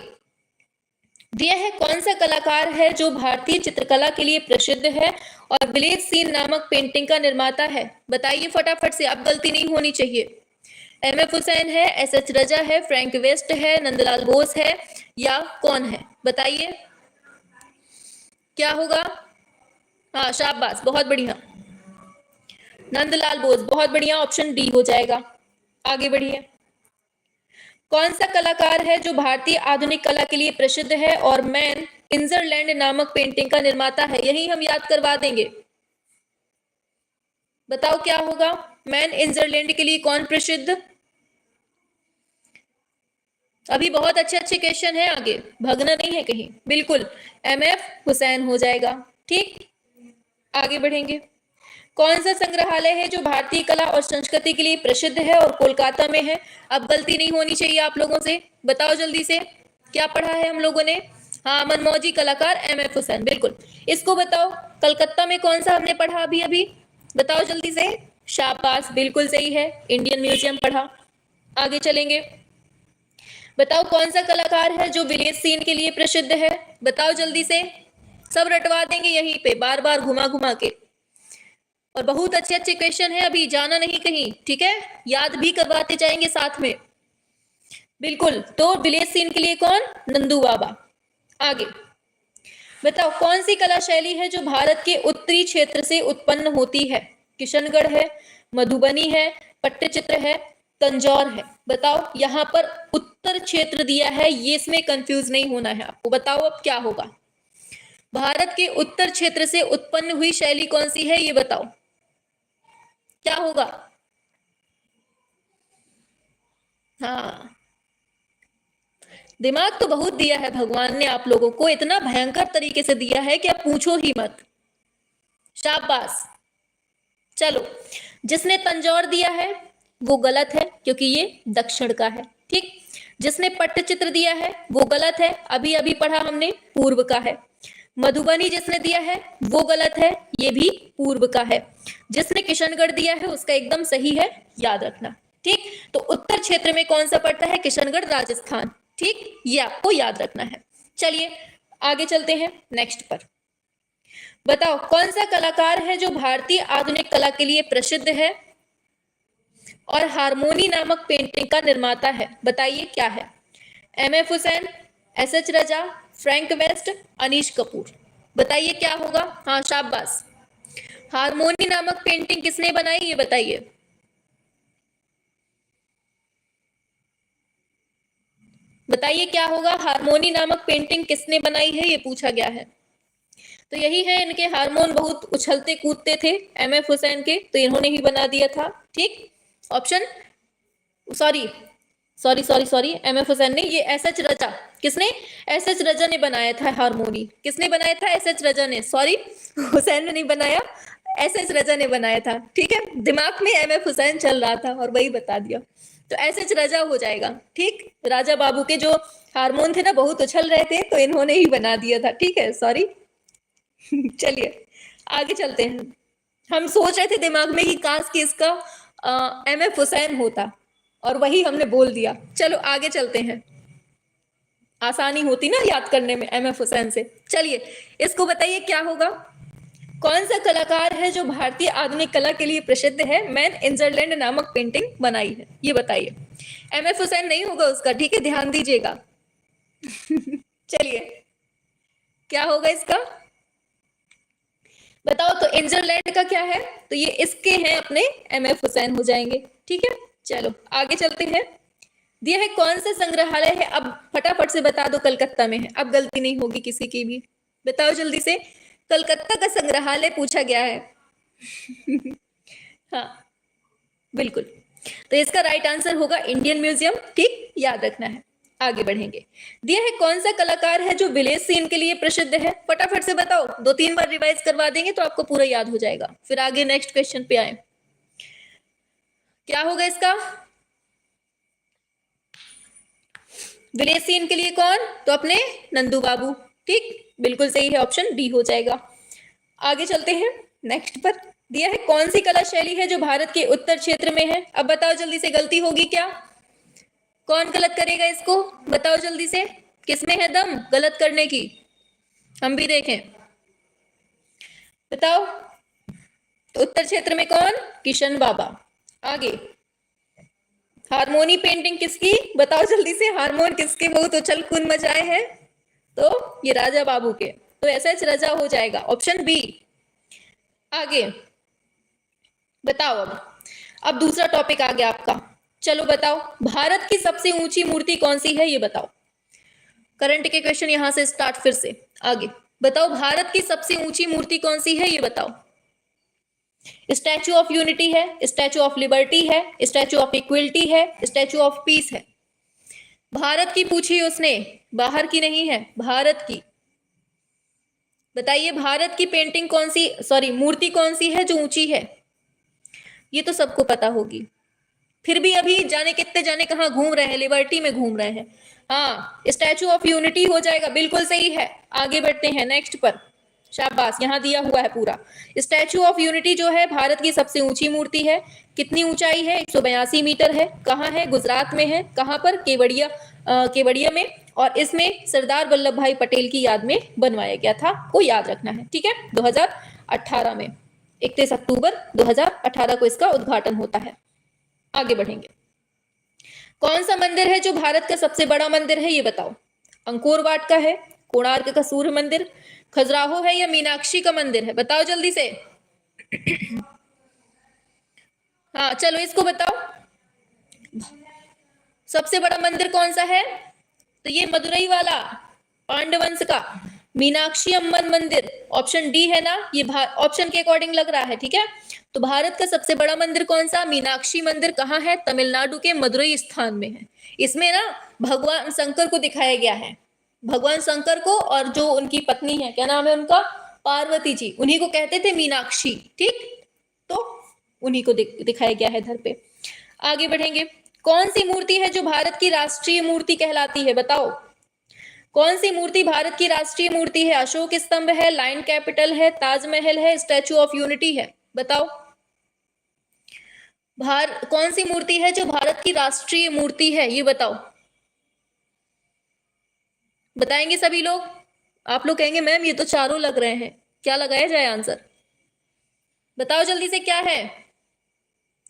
दिया है कौन सा कलाकार है जो भारतीय चित्रकला के लिए प्रसिद्ध है और विलेज सीन नामक पेंटिंग का निर्माता है? बताइए फटाफट से, अब गलती नहीं होनी चाहिए। एमएफ हुसैन है, एसएच रजा है, फ्रैंक वेस्ट है, नंदलाल बोस है, या कौन है? बताइए क्या होगा। हाँ शाबाश, बहुत बढ़िया, नंदलाल बोस, बहुत बढ़िया, ऑप्शन डी हो जाएगा। आगे बढ़िए। कौन सा कलाकार है जो भारतीय आधुनिक कला के लिए प्रसिद्ध है और मैन इंजरलैंड नामक पेंटिंग का निर्माता है? यही हम याद करवा देंगे। बताओ क्या होगा। मैन इंजरलैंड के लिए कौन प्रसिद्ध? अभी बहुत अच्छे अच्छे क्वेश्चन है, आगे भगना नहीं है कहीं। बिल्कुल एमएफ हुसैन हो जाएगा। ठीक, आगे बढ़ेंगे। कौन सा संग्रहालय है जो भारतीय कला और संस्कृति के लिए प्रसिद्ध है और कोलकाता में है? अब गलती नहीं होनी चाहिए आप लोगों से, बताओ जल्दी से क्या पढ़ा है हम लोगों ने। हाँ, मनमौजी कलाकार एमएफ हुसैन, बिल्कुल। इसको बताओ कलकत्ता में कौन सा हमने पढ़ा अभी अभी, बताओ जल्दी से। शाबाश, बिल्कुल सही है, इंडियन म्यूजियम पढ़ा। आगे चलेंगे। बताओ कौन सा कलाकार है जो विलेज सीन के लिए प्रसिद्ध है? बताओ जल्दी से, सब रटवा देंगे यहीं पे बार बार घुमा घुमा के। और बहुत अच्छे अच्छे क्वेश्चन है, अभी जाना नहीं कहीं, ठीक है, याद भी करवाते जाएंगे साथ में। बिल्कुल, तो विलेज सीन के लिए कौन? नंदू बाबा। आगे बताओ कौन सी कला शैली है जो भारत के उत्तरी क्षेत्र से उत्पन्न होती है? किशनगढ़ है, मधुबनी है, पट्टचित्र है, तंजौर है। बताओ, यहां पर उत्तर क्षेत्र दिया है, ये इसमें कंफ्यूज नहीं होना है आपको। बताओ अब क्या होगा। भारत के उत्तर क्षेत्र से उत्पन्न हुई शैली कौन सी है, ये बताओ क्या होगा। हाँ, दिमाग तो बहुत दिया है भगवान ने आप लोगों को, इतना भयंकर तरीके से दिया है कि आप पूछो ही मत। शाबाश। चलो, जिसने तंजौर दिया है वो गलत है क्योंकि ये दक्षिण का है। ठीक, जिसने पट्टचित्र दिया है वो गलत है, अभी अभी पढ़ा हमने, पूर्व का है। मधुबनी जिसने दिया है वो गलत है, ये भी पूर्व का है। जिसने किशनगढ़ दिया है उसका एकदम सही है, याद रखना। ठीक, तो उत्तर क्षेत्र में कौन सा पड़ता है? किशनगढ़, राजस्थान। ठीक, ये आपको याद रखना है। चलिए आगे चलते हैं नेक्स्ट पर। बताओ कौन सा कलाकार है जो भारतीय आधुनिक कला के लिए प्रसिद्ध है और हारमोनी नामक पेंटिंग का निर्माता है? बताइए क्या है। एमएफ हुसैन, एसएच रजा, फ्रैंक वेस्ट, अनीश कपूर। बताइए क्या होगा। हाँ शाबाश, हारमोनी नामक पेंटिंग किसने बनाई ये बताइए। बताइए क्या होगा, हारमोनी नामक पेंटिंग किसने बनाई है, ये पूछा गया है। तो यही है, इनके हार्मोन बहुत उछलते कूदते थे एमएफ हुसैन के, तो इन्होंने ही बना दिया था। ठीक, option sorry sorry sorry sorry, MF Hussain ने, ये एसएच रजा। किसने? एसएच रजा ने बनाया था हारमोनी। किसने बनाया था? एसएच रजा ने, सॉरी हुसैन ने नहीं बनाया, एसएच रजा ने बनाया था। ठीक है, दिमाग में एमएफ हुसैन चल रहा था और वही बता दिया, तो एसएच रजा हो जाएगा। ठीक, राजा बाबू के जो हारमोन थे ना बहुत उछल रहे थे, तो इन्होंने ही बना दिया था। ठीक है, सॉरी चलिए आगे चलते हैं। हम सोच रहे थे दिमाग में कि काश कि इसका एमएफ हुसैन होता, और वही हमने बोल दिया। चलो आगे चलते हैं, आसानी होती ना याद करने में एमएफ हुसैन से। चलिए इसको बताइए क्या होगा। कौन सा कलाकार है जो भारतीय आधुनिक कला के लिए प्रसिद्ध है, मैन इंजरलैंड नामक पेंटिंग बनाई है, ये बताइए। एमएफ हुसैन नहीं होगा उसका, ठीक है, ध्यान दीजिएगा चलिए क्या होगा इसका, बताओ। तो इंजरलैंड का क्या है, तो ये इसके हैं अपने, एमएफ हुसैन हो जाएंगे। ठीक है, चलो आगे चलते हैं। दिया है कौन सा संग्रहालय है, अब फटाफट से बता दो, कलकत्ता में है, अब गलती नहीं होगी किसी की भी। बताओ जल्दी से, कलकत्ता का संग्रहालय पूछा गया है हाँ बिल्कुल, तो इसका राइट आंसर होगा इंडियन म्यूजियम। ठीक, याद रखना है। आगे बढ़ेंगे। दिया है कौन सा कलाकार है जो विलेज सीन के लिए प्रसिद्ध है, फटाफट से बताओ, 2-3 बार रिवाइज करवा देंगे तो आपको पूरा याद हो जाएगा, फिर आगे नेक्स्ट क्वेश्चन पे आए। क्या होगा इसका, विलेज सीन के लिए कौन, तो अपने नंदू बाबू। ठीक, बिल्कुल सही है, ऑप्शन डी हो जाएगा। आगे चलते हैं नेक्स्ट पर। दिया है कौन सी कला शैली है जो भारत के उत्तर क्षेत्र में है, अब बताओ जल्दी से, गलती होगी क्या। कौन गलत करेगा इसको, बताओ जल्दी से, किसमें है दम गलत करने की, हम भी देखें, बताओ। तो उत्तर क्षेत्र में कौन, किशन बाबा। आगे, हारमोनी पेंटिंग किसकी, बताओ जल्दी से, हारमोन किसके बहुत उछल कूद मचाए हैं, तो ये राजा बाबू के, तो एसएच रजा हो जाएगा, ऑप्शन बी। आगे बताओ, अब दूसरा टॉपिक आ गया आपका, चलो बताओ, भारत की सबसे ऊंची मूर्ति कौन सी है, ये बताओ। करंट के क्वेश्चन यहां से स्टार्ट फिर से। आगे बताओ, भारत की सबसे ऊंची मूर्ति कौन सी है, ये बताओ। स्टैचू ऑफ यूनिटी है, स्टैचू ऑफ लिबर्टी है, स्टैचू ऑफ इक्वलिटी है, स्टैचू ऑफ पीस है। भारत की पूछी उसने, बाहर की नहीं है, भारत की। बताइए भारत की पेंटिंग कौन सी, सॉरी मूर्ति कौन सी है जो ऊंची है, ये तो सबको पता होगी। फिर भी अभी जाने कितने जाने कहां घूम रहे हैं, लिबर्टी में घूम रहे हैं। हाँ, स्टैचू ऑफ यूनिटी हो जाएगा, बिल्कुल सही है। आगे बढ़ते हैं नेक्स्ट पर, शाबाश, यहां दिया हुआ है पूरा। स्टैचू ऑफ यूनिटी जो है भारत की सबसे ऊंची मूर्ति है। कितनी ऊंचाई है, 182 मीटर है। कहाँ है, गुजरात में है। कहाँ पर, केवड़िया, केवड़िया में। और इसमें सरदार वल्लभ भाई पटेल की याद में बनवाया गया था, को याद रखना है, ठीक है। 2018 में 31 अक्टूबर 2018 को इसका उद्घाटन होता है। आगे बढ़ेंगे, कौन सा मंदिर है जो भारत का सबसे बड़ा मंदिर है, ये बताओ। अंकोर वाट का है, कोणार्क का सूर्य मंदिर, खजुराहो है, या मीनाक्षी का मंदिर है, बताओ जल्दी से। हाँ चलो इसको बताओ, सबसे बड़ा मंदिर कौन सा है, तो ये मदुरई वाला पांडवंश का मीनाक्षी अम्मन मंदिर, ऑप्शन डी है ना, ये ऑप्शन के अकॉर्डिंग लग रहा है, ठीक है। तो भारत का सबसे बड़ा मंदिर कौन सा, मीनाक्षी मंदिर। कहाँ है, तमिलनाडु के मदुरई स्थान में है। इसमें ना भगवान शंकर को दिखाया गया है, भगवान शंकर को, और जो उनकी पत्नी है, क्या नाम है उनका, पार्वती जी, उन्हीं को कहते थे मीनाक्षी, ठीक। तो उन्हीं को दिखाया गया है इधर पे। आगे बढ़ेंगे, कौन सी मूर्ति है जो भारत की राष्ट्रीय मूर्ति कहलाती है, बताओ। कौन सी मूर्ति भारत की राष्ट्रीय मूर्ति है, अशोक स्तंभ है, लाइन कैपिटल है, ताजमहल है, स्टैचू ऑफ यूनिटी है, बताओ। कौन सी मूर्ति है जो भारत की राष्ट्रीय मूर्ति है, ये बताओ। बताएंगे सभी लोग, आप लोग कहेंगे मैम ये तो चारों लग रहे हैं, क्या लगाया जाए आंसर, बताओ जल्दी से, क्या है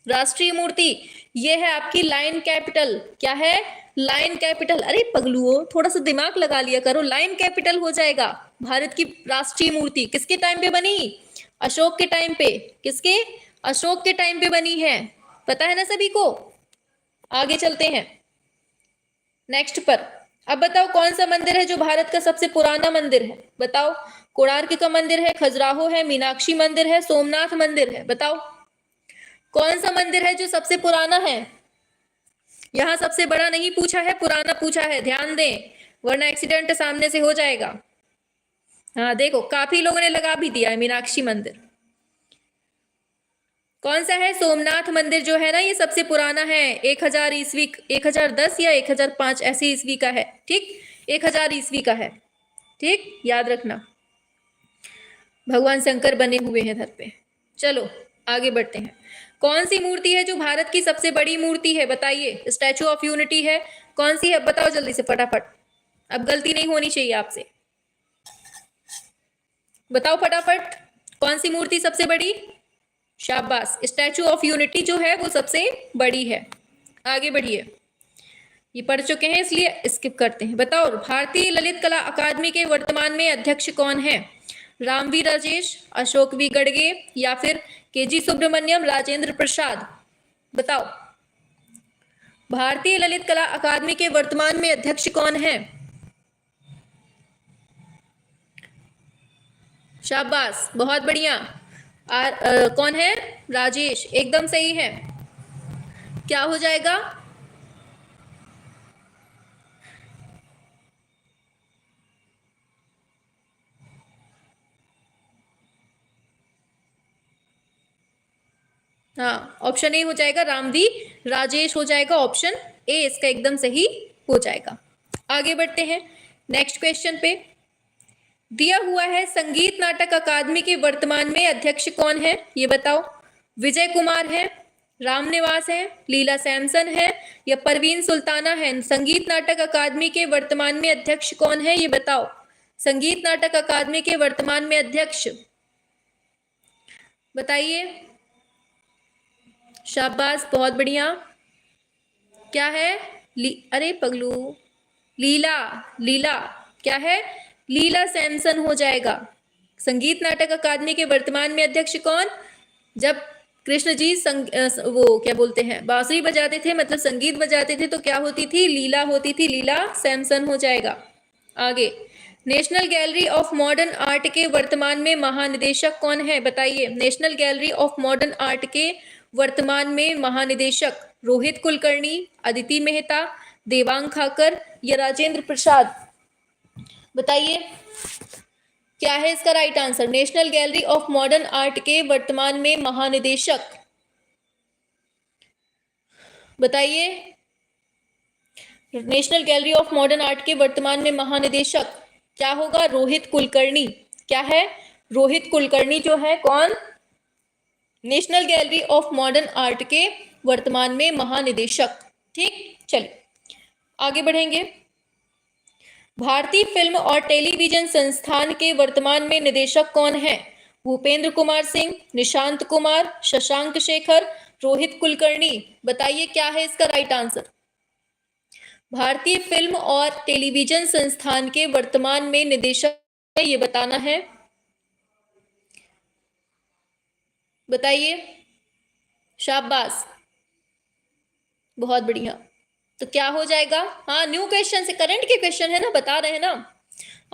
राष्ट्रीय मूर्ति, ये है आपकी लाइन कैपिटल। क्या है, लाइन कैपिटल। अरे पगलुओ, थोड़ा सा दिमाग लगा लिया करो, लाइन कैपिटल हो जाएगा भारत की राष्ट्रीय मूर्ति। किसके टाइम पे बनी, अशोक के टाइम पे। किसके, अशोक के टाइम पे बनी है, पता है ना सभी को। आगे चलते हैं नेक्स्ट पर। अब बताओ कौन सा मंदिर है जो भारत का सबसे पुराना मंदिर है, बताओ। कोणार्क का मंदिर है, खजुराहो है, मीनाक्षी मंदिर है, सोमनाथ मंदिर है, बताओ। कौन सा मंदिर है जो सबसे पुराना है, यहां सबसे बड़ा नहीं पूछा है, पुराना पूछा है, ध्यान दें, वरना एक्सीडेंट सामने से हो जाएगा। हाँ देखो, काफी लोगों ने लगा भी दिया है, मीनाक्षी मंदिर। कौन सा है, सोमनाथ मंदिर जो है ना, ये सबसे पुराना है। 1000 ईस्वी, 1010 या 1005 ऐसी ईस्वी का है, ठीक। 1000 ईस्वी का है, ठीक, याद रखना। भगवान शंकर बने हुए हैं धर पे। चलो आगे बढ़ते हैं, कौन सी मूर्ति है जो भारत की सबसे बड़ी मूर्ति है, बताइए। स्टैचू ऑफ यूनिटी है, कौन सी है, बताओ जल्दी से फटाफट, अब गलती नहीं होनी चाहिए आपसे, बताओ फटाफट, कौन सी मूर्ति सबसे बड़ी, शाबाश, स्टैचू ऑफ यूनिटी जो है वो सबसे बड़ी है। आगे बढ़िए, ये पढ़ चुके हैं इसलिए स्किप करते हैं। बताओ भारतीय ललित कला अकादमी के वर्तमान में अध्यक्ष कौन है, रामवी राजेश, अशोक वी गड़गे, या फिर केजी सुब्रमण्यम, राजेंद्र प्रसाद, बताओ। भारतीय ललित कला अकादमी के वर्तमान में अध्यक्ष कौन है, शाबाश, बहुत बढ़िया। कौन है, राजेश, एकदम सही है। क्या हो जाएगा, हाँ ऑप्शन ए हो जाएगा, रामवी राजेश हो जाएगा, ऑप्शन ए इसका एकदम सही हो जाएगा। आगे बढ़ते हैं नेक्स्ट क्वेश्चन पे, दिया हुआ है संगीत नाटक अकादमी के वर्तमान में अध्यक्ष कौन है, ये बताओ। विजय कुमार है, रामनिवास है, लीला सैमसन है या परवीन सुल्ताना है? संगीत नाटक अकादमी के वर्तमान में अध्यक्ष कौन है ये बताओ। संगीत नाटक अकादमी के वर्तमान में अध्यक्ष बताइए। शाबाश, बहुत बढ़िया। क्या है? अरे पगलू, लीला, लीला क्या है? लीला सैमसन हो जाएगा। संगीत नाटक अकादमी के वर्तमान में अध्यक्ष कौन? जब कृष्ण जी वो क्या बोलते हैं, बांसुरी बजाते थे, मतलब संगीत बजाते थे, तो क्या होती थी? लीला होती थी। लीला सैमसन हो जाएगा। आगे, national gallery of modern art के वर्तमान में महानिदेशक कौन है बताइए। National gallery of modern art के वर्तमान में महानिदेशक रोहित कुलकर्णी, अदिति मेहता, देवांग खाकर या राजेंद्र प्रसाद? बताइए क्या है इसका right answer. National gallery of modern art के वर्तमान में महानिदेशक बताइए। National gallery of modern art के वर्तमान में महानिदेशक क्या होगा? रोहित कुलकर्णी। क्या है? रोहित कुलकर्णी जो है कौन? National gallery of modern art के वर्तमान में महानिदेशक। ठीक, चलिए आगे बढ़ेंगे। भारतीय फिल्म और टेलीविजन संस्थान के वर्तमान में निदेशक कौन है? भूपेंद्र कुमार सिंह, निशांत कुमार, शशांक शेखर, रोहित कुलकर्णी? बताइए क्या है इसका राइट आंसर। भारतीय फिल्म और टेलीविजन संस्थान के वर्तमान में निदेशक है, ये बताना है। बताइए। शाबाश, बहुत बढ़िया। तो क्या हो जाएगा? हाँ, न्यू क्वेश्चन से, करंट के क्वेश्चन है ना, बता रहे हैं ना।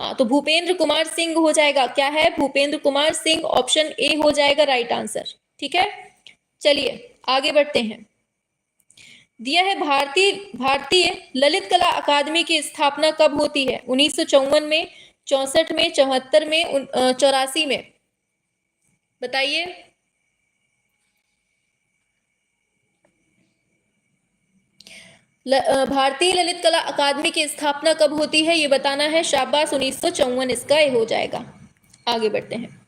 हाँ, तो भूपेंद्र कुमार सिंह हो जाएगा। क्या है? भूपेंद्र कुमार सिंह, ऑप्शन ए हो जाएगा राइट आंसर। ठीक है, चलिए आगे बढ़ते हैं। दिया है भारतीय ललित कला अकादमी की स्थापना कब होती है? 1954 में, 64 में, 74 में, 84 में? बताइए। भारतीय ललित कला अकादमी की स्थापना कब होती है ये बताना है। शाबाश, 1954 इसका ये हो जाएगा। आगे बढ़ते हैं।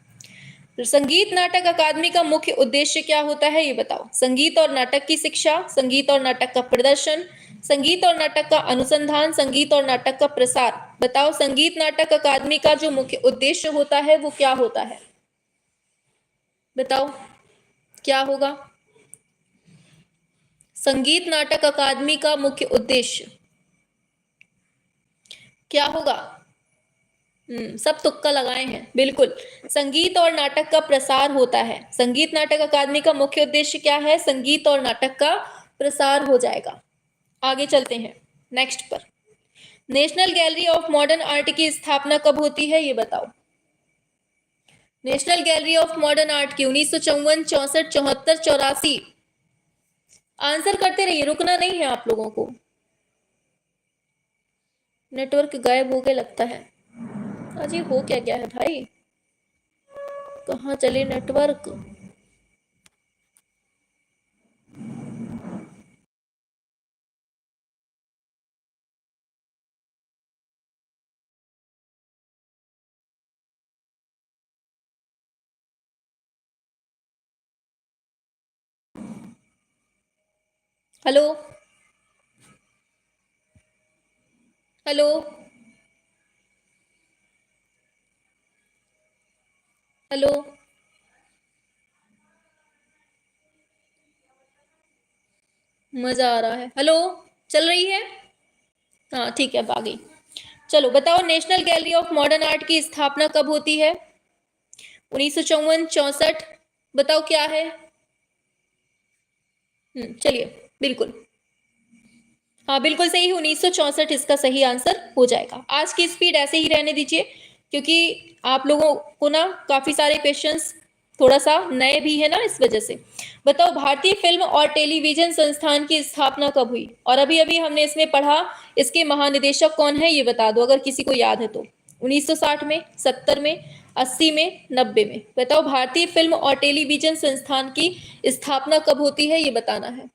तो संगीत नाटक अकादमी का मुख्य उद्देश्य क्या होता है ये बताओ। संगीत और नाटक की शिक्षा, संगीत और नाटक का प्रदर्शन, संगीत और नाटक का अनुसंधान, संगीत और नाटक का प्रसार? बताओ, संगीत नाटक अकादमी का जो मुख्य उद्देश्य होता है वो क्या होता है? बताओ क्या होगा संगीत नाटक अकादमी का मुख्य उद्देश्य? क्या होगा? सब तुक्का लगाए हैं। बिल्कुल, संगीत और नाटक का प्रसार होता है। संगीत नाटक अकादमी का मुख्य उद्देश्य क्या है? संगीत और नाटक का प्रसार हो जाएगा। आगे चलते हैं नेक्स्ट पर। National gallery of modern art की स्थापना कब होती है ये बताओ। National gallery of modern art की 1954, 64, 74, 84? आंसर करते रहिए, रुकना नहीं है आप लोगों को। नेटवर्क गायब हो गया लगता है। अजी हो क्या गया है भाई, कहाँ चले नेटवर्क? हेलो हेलो हेलो, मजा आ रहा है। हेलो, चल रही है? हाँ ठीक है, अब आ गई। चलो बताओ, national gallery of modern art की स्थापना कब होती है? 1954, 64? बताओ क्या है? चलिए, बिल्कुल, हाँ बिल्कुल सही, 1964 इसका सही आंसर हो जाएगा। आज की स्पीड ऐसे ही रहने दीजिए, क्योंकि आप लोगों को ना काफी सारे क्वेश्चंस थोड़ा सा नए भी है ना, इस वजह से। बताओ, भारतीय फिल्म और टेलीविजन संस्थान की स्थापना कब हुई? और अभी अभी हमने इसमें पढ़ा, इसके महानिदेशक कौन है ये बता दो, अगर किसी को याद है तो। 1960 में, 70 में, 80 में, 90 में? बताओ, भारतीय फिल्म और टेलीविजन संस्थान की स्थापना कब होती है ये बताना है।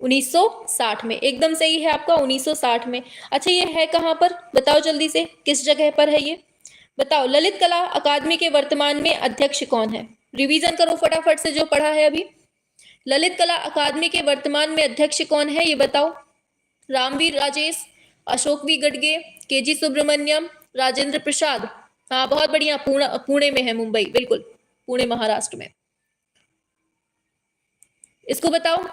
1960 में, एकदम सही है आपका, 1960 में। अच्छा, ये है कहां पर बताओ जल्दी से, किस जगह पर है ये बताओ। ललित कला अकादमी के वर्तमान में अध्यक्ष कौन है? रिवीजन करो फटाफट से जो पढ़ा है अभी। ललित कला अकादमी के वर्तमान में अध्यक्ष कौन है ये बताओ। Ramveer Rajesh, Ashok we Gadge, KG Subramaniam, Rajendra Prasad. हाँ बहुत बढ़िया, पुणे में है, मुंबई, बिल्कुल पुणे महाराष्ट्र में। इसको बताओ।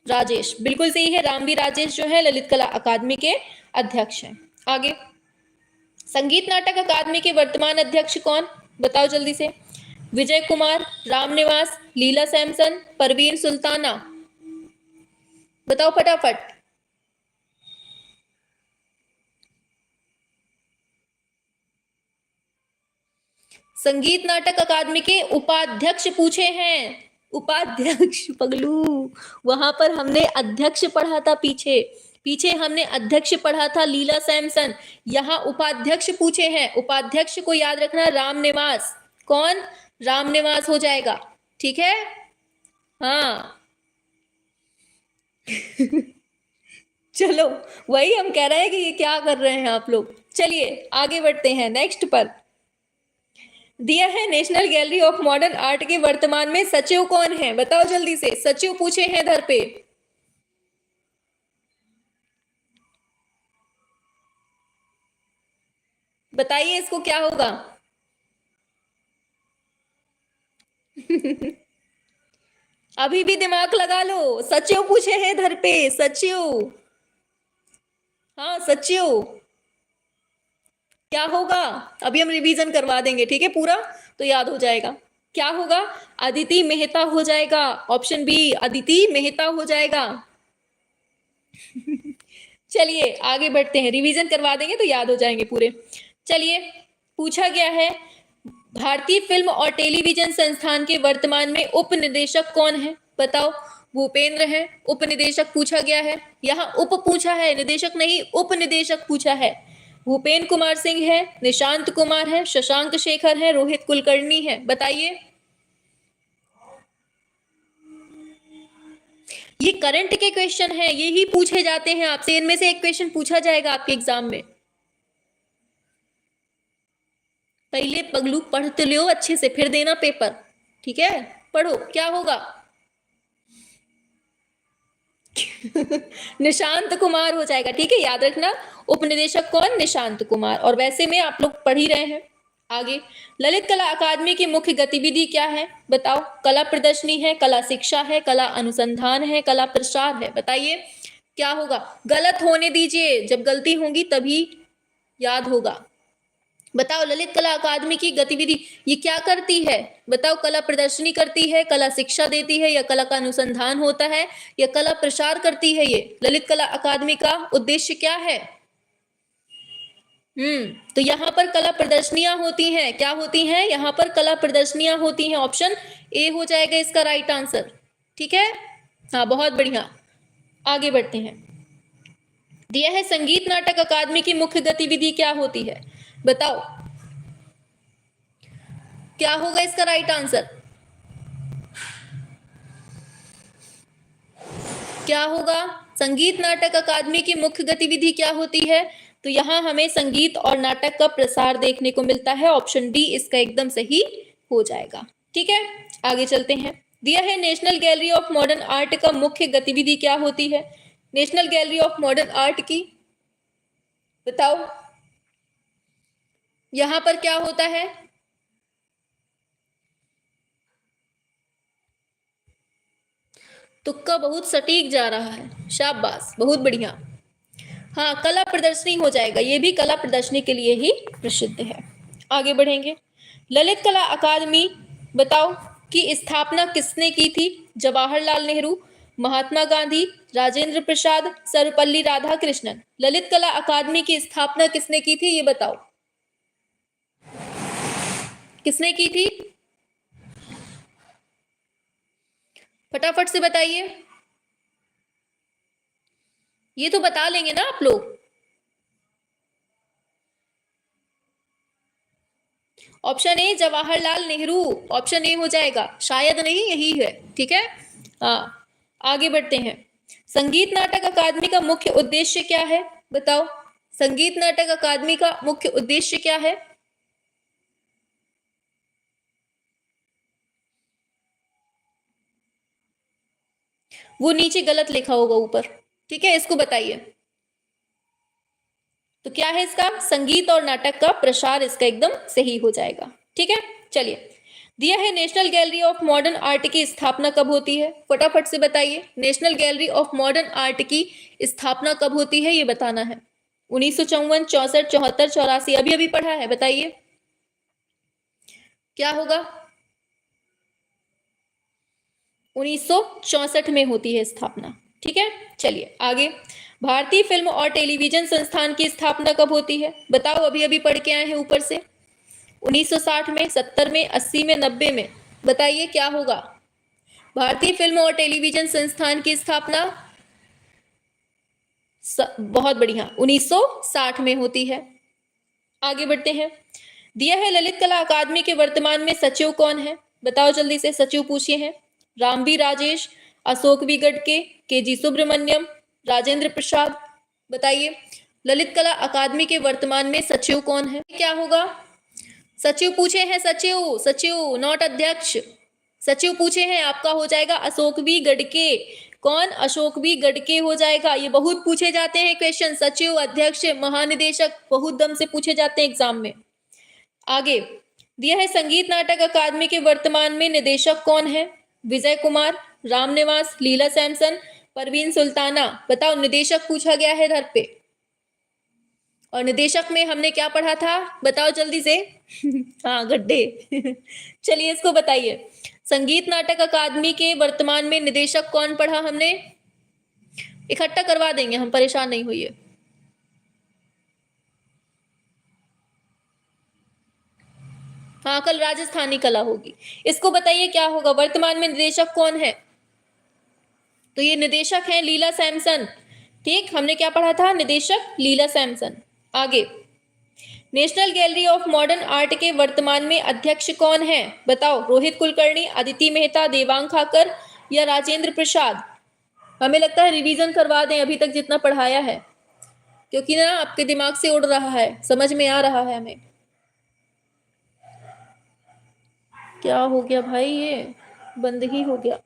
राजेश, बिल्कुल सही है, रामवीर राजेश जो है ललित कला अकादमी के अध्यक्ष हैं। आगे, संगीत नाटक अकादमी के वर्तमान अध्यक्ष कौन, बताओ जल्दी से। विजय कुमार, रामनिवास, लीला सैमसन, परवीन सुल्ताना, बताओ फटाफट। संगीत नाटक अकादमी के उपाध्यक्ष पूछे हैं, उपाध्यक्ष पगलू, वहां पर हमने अध्यक्ष पढ़ा था, पीछे पीछे हमने अध्यक्ष पढ़ा था लीला सैमसन, यहाँ उपाध्यक्ष पूछे हैं। उपाध्यक्ष को याद रखना, रामनिवास। कौन, रामनिवास हो जाएगा, ठीक है। हाँ चलो, वही हम कह रहे हैं कि ये क्या कर रहे हैं आप लोग। चलिए आगे बढ़ते हैं नेक्स्ट पर। दिया है national gallery of modern art के वर्तमान में सचिव कौन है, बताओ जल्दी से। सचिव पूछे हैं इधर पे, बताइए इसको क्या होगा। अभी भी दिमाग लगा लो, सचिव पूछे हैं इधर पे, सचिव। हाँ सचिव क्या होगा, अभी हम रिवीजन करवा देंगे, ठीक है, पूरा तो याद हो जाएगा। क्या होगा, अदिति मेहता हो जाएगा, ऑप्शन बी अदिति मेहता हो जाएगा। चलिए आगे बढ़ते हैं, रिवीजन करवा देंगे तो याद हो जाएंगे पूरे। चलिए, पूछा गया है भारतीय फिल्म और टेलीविजन संस्थान के वर्तमान में उप निदेशक कौन है, बताओ। भूपेंद्र है, उप निदेशक पूछा गया है, यहाँ उप पूछा है, निदेशक नहीं, उप निदेशक पूछा है। भूपेंद्र कुमार सिंह है, निशांत कुमार है, शशांक शेखर है, रोहित कुलकर्णी है, बताइए। ये करंट के क्वेश्चन हैं, ये ही पूछे जाते हैं आपसे, इनमें से एक क्वेश्चन पूछा जाएगा आपके एग्जाम में। पहले पगलू पढ़ते लो अच्छे से, फिर देना पेपर, ठीक है। पढ़ो, क्या होगा। निशांत कुमार हो जाएगा, ठीक है, याद रखना। उपनिदेशक कौन, निशांत कुमार, और वैसे में आप लोग पढ़ ही रहे हैं। आगे, ललित कला अकादमी की मुख्य गतिविधि क्या है, बताओ। कला प्रदर्शनी है, कला शिक्षा है, कला अनुसंधान है, कला प्रसार है, बताइए क्या होगा। गलत होने दीजिए, जब गलती होगी तभी याद होगा। बताओ, ललित कला अकादमी की गतिविधि ये क्या करती है, बताओ। कला प्रदर्शनी करती है, कला शिक्षा देती है, या कला का अनुसंधान होता है, या कला प्रसार करती है। ये ललित कला अकादमी का उद्देश्य क्या है। तो यहाँ पर कला प्रदर्शनियां होती हैं, क्या होती हैं, यहाँ पर कला प्रदर्शनियां होती हैं, ऑप्शन ए हो जाएगा इसका राइट आंसर, ठीक है। हाँ बहुत बढ़िया, आगे बढ़ते हैं। दिया है संगीत नाटक अकादमी की मुख्य गतिविधि क्या होती है, बताओ। क्या होगा इसका राइट आंसर, क्या होगा। संगीत नाटक अकादमी की मुख्य गतिविधि क्या होती है, तो यहां हमें संगीत और नाटक का प्रसार देखने को मिलता है, ऑप्शन डी इसका एकदम सही हो जाएगा, ठीक है। आगे चलते हैं। दिया है national gallery of modern art का मुख्य गतिविधि क्या होती है, national gallery of modern art की, बताओ। यहां पर क्या होता है, तुक्का बहुत सटीक जा रहा है, शाबाश, बहुत बढ़िया। हाँ कला प्रदर्शनी हो जाएगा, ये भी कला प्रदर्शनी के लिए ही प्रसिद्ध है। आगे बढ़ेंगे। ललित कला अकादमी, बताओ, की स्थापना किसने की थी, जवाहरलाल नेहरू, महात्मा गांधी, राजेंद्र प्रसाद, सर्वपल्ली राधाकृष्णन। ललित कला अकादमी की स्थापना किसने की थी ये बताओ, किसने की थी, फटाफट से बताइए। ये तो बता लेंगे ना आप लोग। Option A Jawaharlal Nehru, option A हो जाएगा, शायद नहीं यही है, ठीक है। हाँ आगे बढ़ते हैं। संगीत नाटक अकादमी का मुख्य उद्देश्य क्या है, बताओ। संगीत नाटक अकादमी का मुख्य उद्देश्य क्या है, वो नीचे गलत लिखा होगा ऊपर, ठीक है, इसको बताइए। तो क्या है इसका, संगीत और नाटक का प्रसार, इसका एकदम सही हो जाएगा। ठीक है, चलिए। दिया है national gallery of modern art की स्थापना कब होती है, फटाफट से बताइए। National gallery of modern art की स्थापना कब होती है, ये बताना है। 1954, 64, 74, 84, अभी अभी पढ़ा है, बताइए क्या होगा। 1964 में होती है स्थापना। ठीक है, चलिए आगे। भारतीय फिल्म और टेलीविजन संस्थान की स्थापना कब होती है, बताओ, अभी अभी पढ़ के आए हैं ऊपर से। 1960 में, 70 में, 80 में, 90 में, बताइए क्या होगा। भारतीय फिल्म और टेलीविजन संस्थान की स्थापना बहुत बढ़िया, 1960 में होती है। आगे बढ़ते हैं। दिया है ललित कला अकादमी के वर्तमान में सचिव कौन है, बताओ जल्दी से, सचिव पूछिए हैं। रामबी राजेश, अशोक वी गडके, के जी सुब्रमण्यम, राजेंद्र प्रसाद, बताइए ललित कला अकादमी के वर्तमान में सचिव कौन है, क्या होगा। सचिव पूछे हैं, सचिव, सचिव नॉट अध्यक्ष, सचिव पूछे हैं, आपका हो जाएगा अशोक वी गडके। कौन, अशोक वी गडके हो जाएगा। ये बहुत पूछे जाते हैं क्वेश्चन, सचिव, अध्यक्ष, महानिदेशक, बहुत दम से पूछे जाते हैं एग्जाम में। आगे दिया है संगीत नाटक अकादमी के वर्तमान में निदेशक कौन है, विजय कुमार, रामनिवास, लीला सैमसन, परवीन सुल्ताना, बताओ। निदेशक पूछा गया है इधर पे, और निदेशक में हमने क्या पढ़ा था, बताओ जल्दी से। हाँ, गड्ढे। चलिए इसको बताइए, संगीत नाटक अकादमी के वर्तमान में निदेशक कौन पढ़ा हमने, इकट्ठा करवा देंगे हम, परेशान नहीं होइए। हाँ, कल राजस्थानी कला होगी, इसको बताइए क्या होगा, वर्तमान में निदेशक कौन है। तो ये निदेशक हैं लीला सैमसन। ठीक, हमने क्या पढ़ा था, निदेशक लीला सैमसन। आगे, national gallery of modern art के वर्तमान में अध्यक्ष कौन है, बताओ। रोहित कुलकर्णी, अदिति मेहता, देवांग खाकर या राजेंद्र प्रसाद। हमें लगता है रिवीजन करवा दें अभी तक जितना पढ़ाया है, क्योंकि ना आपके दिमाग से उड़ रहा है, समझ में आ रहा है हमें। क्या हो गया भाई, ये बंद ही हो गया।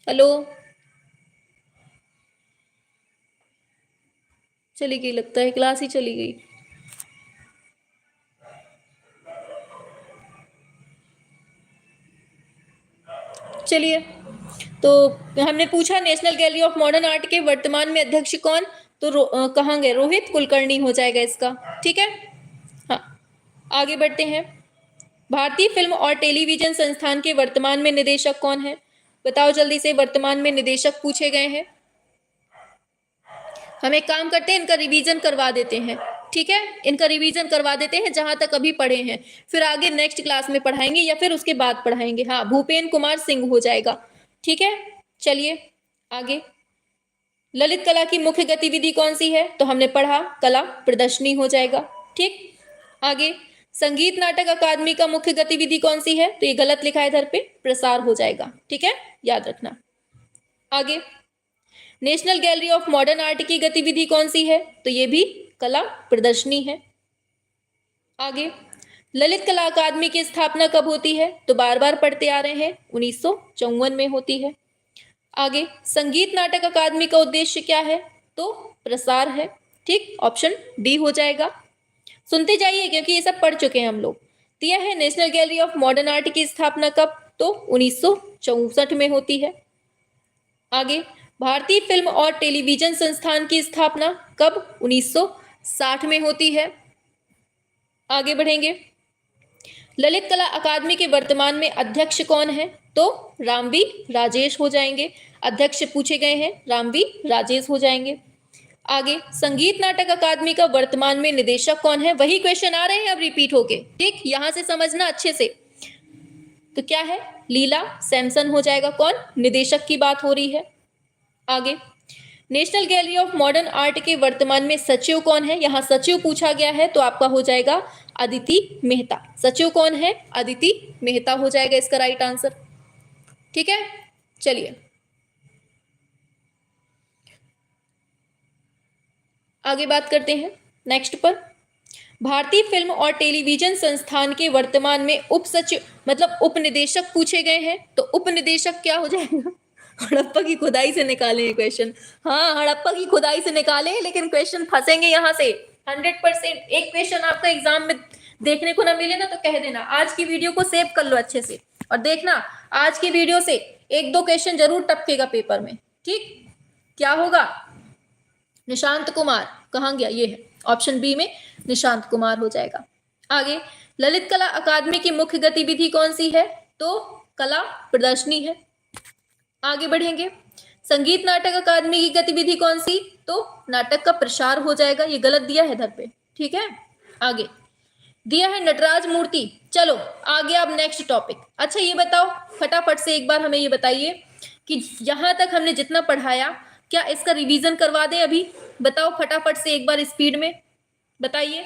हेलो, चली गई, लगता है क्लास ही चली गई। चलिए, तो हमने पूछा national gallery of modern art के वर्तमान में अध्यक्ष कौन, तो कहाँ गए, रोहित कुलकर्णी हो जाएगा इसका। ठीक है, हाँ, आगे बढ़ते हैं। भारतीय फिल्म और टेलीविजन संस्थान के वर्तमान में निदेशक कौन है, बताओ जल्दी से, वर्तमान में निदेशक पूछे गए हैं। हम एक काम करते हैं, इनका रिवीजन करवा देते हैं। ठीक है, इनका रिवीजन करवा देते हैं जहां तक अभी पढ़े हैं, फिर आगे नेक्स्ट क्लास में पढ़ाएंगे या फिर उसके बाद पढ़ाएंगे। हाँ, भूपेन कुमार सिंह हो जाएगा। ठीक है, चलिए आगे। ललित कला की मुख्य गतिविधि कौन सी है, तो हमने पढ़ा कला प्रदर्शनी हो जाएगा। ठीक, आगे संगीत नाटक अकादमी का मुख्य गतिविधि कौन सी है, तो ये गलत लिखा है इधर पे, प्रसार हो जाएगा। ठीक है, याद रखना। आगे national gallery of modern art की गतिविधि कौन सी है, तो ये भी कला प्रदर्शनी है। आगे ललित कला अकादमी की स्थापना कब होती है, तो बार बार पढ़ते आ रहे हैं, 1954 में होती है। आगे संगीत नाटक अकादमी का उद्देश्य क्या है, तो प्रसार है। ठीक, ऑप्शन डी हो जाएगा। सुनते जाइए क्योंकि ये सब पढ़ चुके हैं हम लोग। दिया है national gallery of modern art की स्थापना कब, तो 1964 में होती है। आगे भारतीय फिल्म और टेलीविजन संस्थान की स्थापना कब, 1960 में होती है। आगे बढ़ेंगे। ललित कला अकादमी के वर्तमान में अध्यक्ष कौन है, तो रामबी राजेश हो जाएंगे। अध्यक्ष पूछे गए हैं, रामबी राजेश हो जाएंगे। आगे संगीत नाटक अकादमी का वर्तमान में निदेशक कौन है, वही क्वेश्चन आ रहे हैं अब रिपीट होके। ठीक, यहां से समझना अच्छे से। तो क्या है, लीला सैमसन हो जाएगा। कौन, निदेशक की बात हो रही है। आगे national gallery of modern art के वर्तमान में सचिव कौन है, यहां सचिव पूछा गया है तो आपका हो जाएगा अदिति मेहता। सचिव कौन है? अदिति मेहता हो जाएगा इसका राइट आंसर। ठीक है, चलिए आगे बात करते हैं नेक्स्ट पर। भारतीय फिल्म और टेलीविजन संस्थान के वर्तमान में उप सचिव मतलब उप निदेशक पूछे गए हैं, तो उप निदेशक क्या हो जाएगा? हड़प्पा की खुदाई से निकाले क्वेश्चन। हाँ, हड़प्पा की खुदाई से निकाले, लेकिन क्वेश्चन फंसेंगे यहाँ से 100%। एक क्वेश्चन आपका एग्जाम में देखने को ना मिले ना तो कह देना। आज की वीडियो को सेव कर लो अच्छे से और देखना, आज की वीडियो से 1-2 क्वेश्चन जरूर टपकेगा पेपर में। ठीक, क्या होगा? निशांत कुमार कहाँ गया? ये है ऑप्शन बी में निशांत कुमार हो जाएगा। आगे, ललित कला अकादमी की मुख्य गतिविधि कौन सी है? तो कला प्रदर्शनी है। आगे बढ़ेंगे, संगीत नाटक अकादमी की गतिविधि कौन सी? तो नाटक का प्रसार हो जाएगा। ये गलत दिया है इधर पे। ठीक है, आगे दिया है नटराज मूर्ति। चलो आगे अब नेक्स्ट टॉपिक। अच्छा ये बताओ फटाफट से एक बार हमें ये बताइए कि यहां तक हमने जितना पढ़ाया क्या इसका रिवीजन करवा दें अभी? बताओ फटाफट से एक बार स्पीड में बताइए।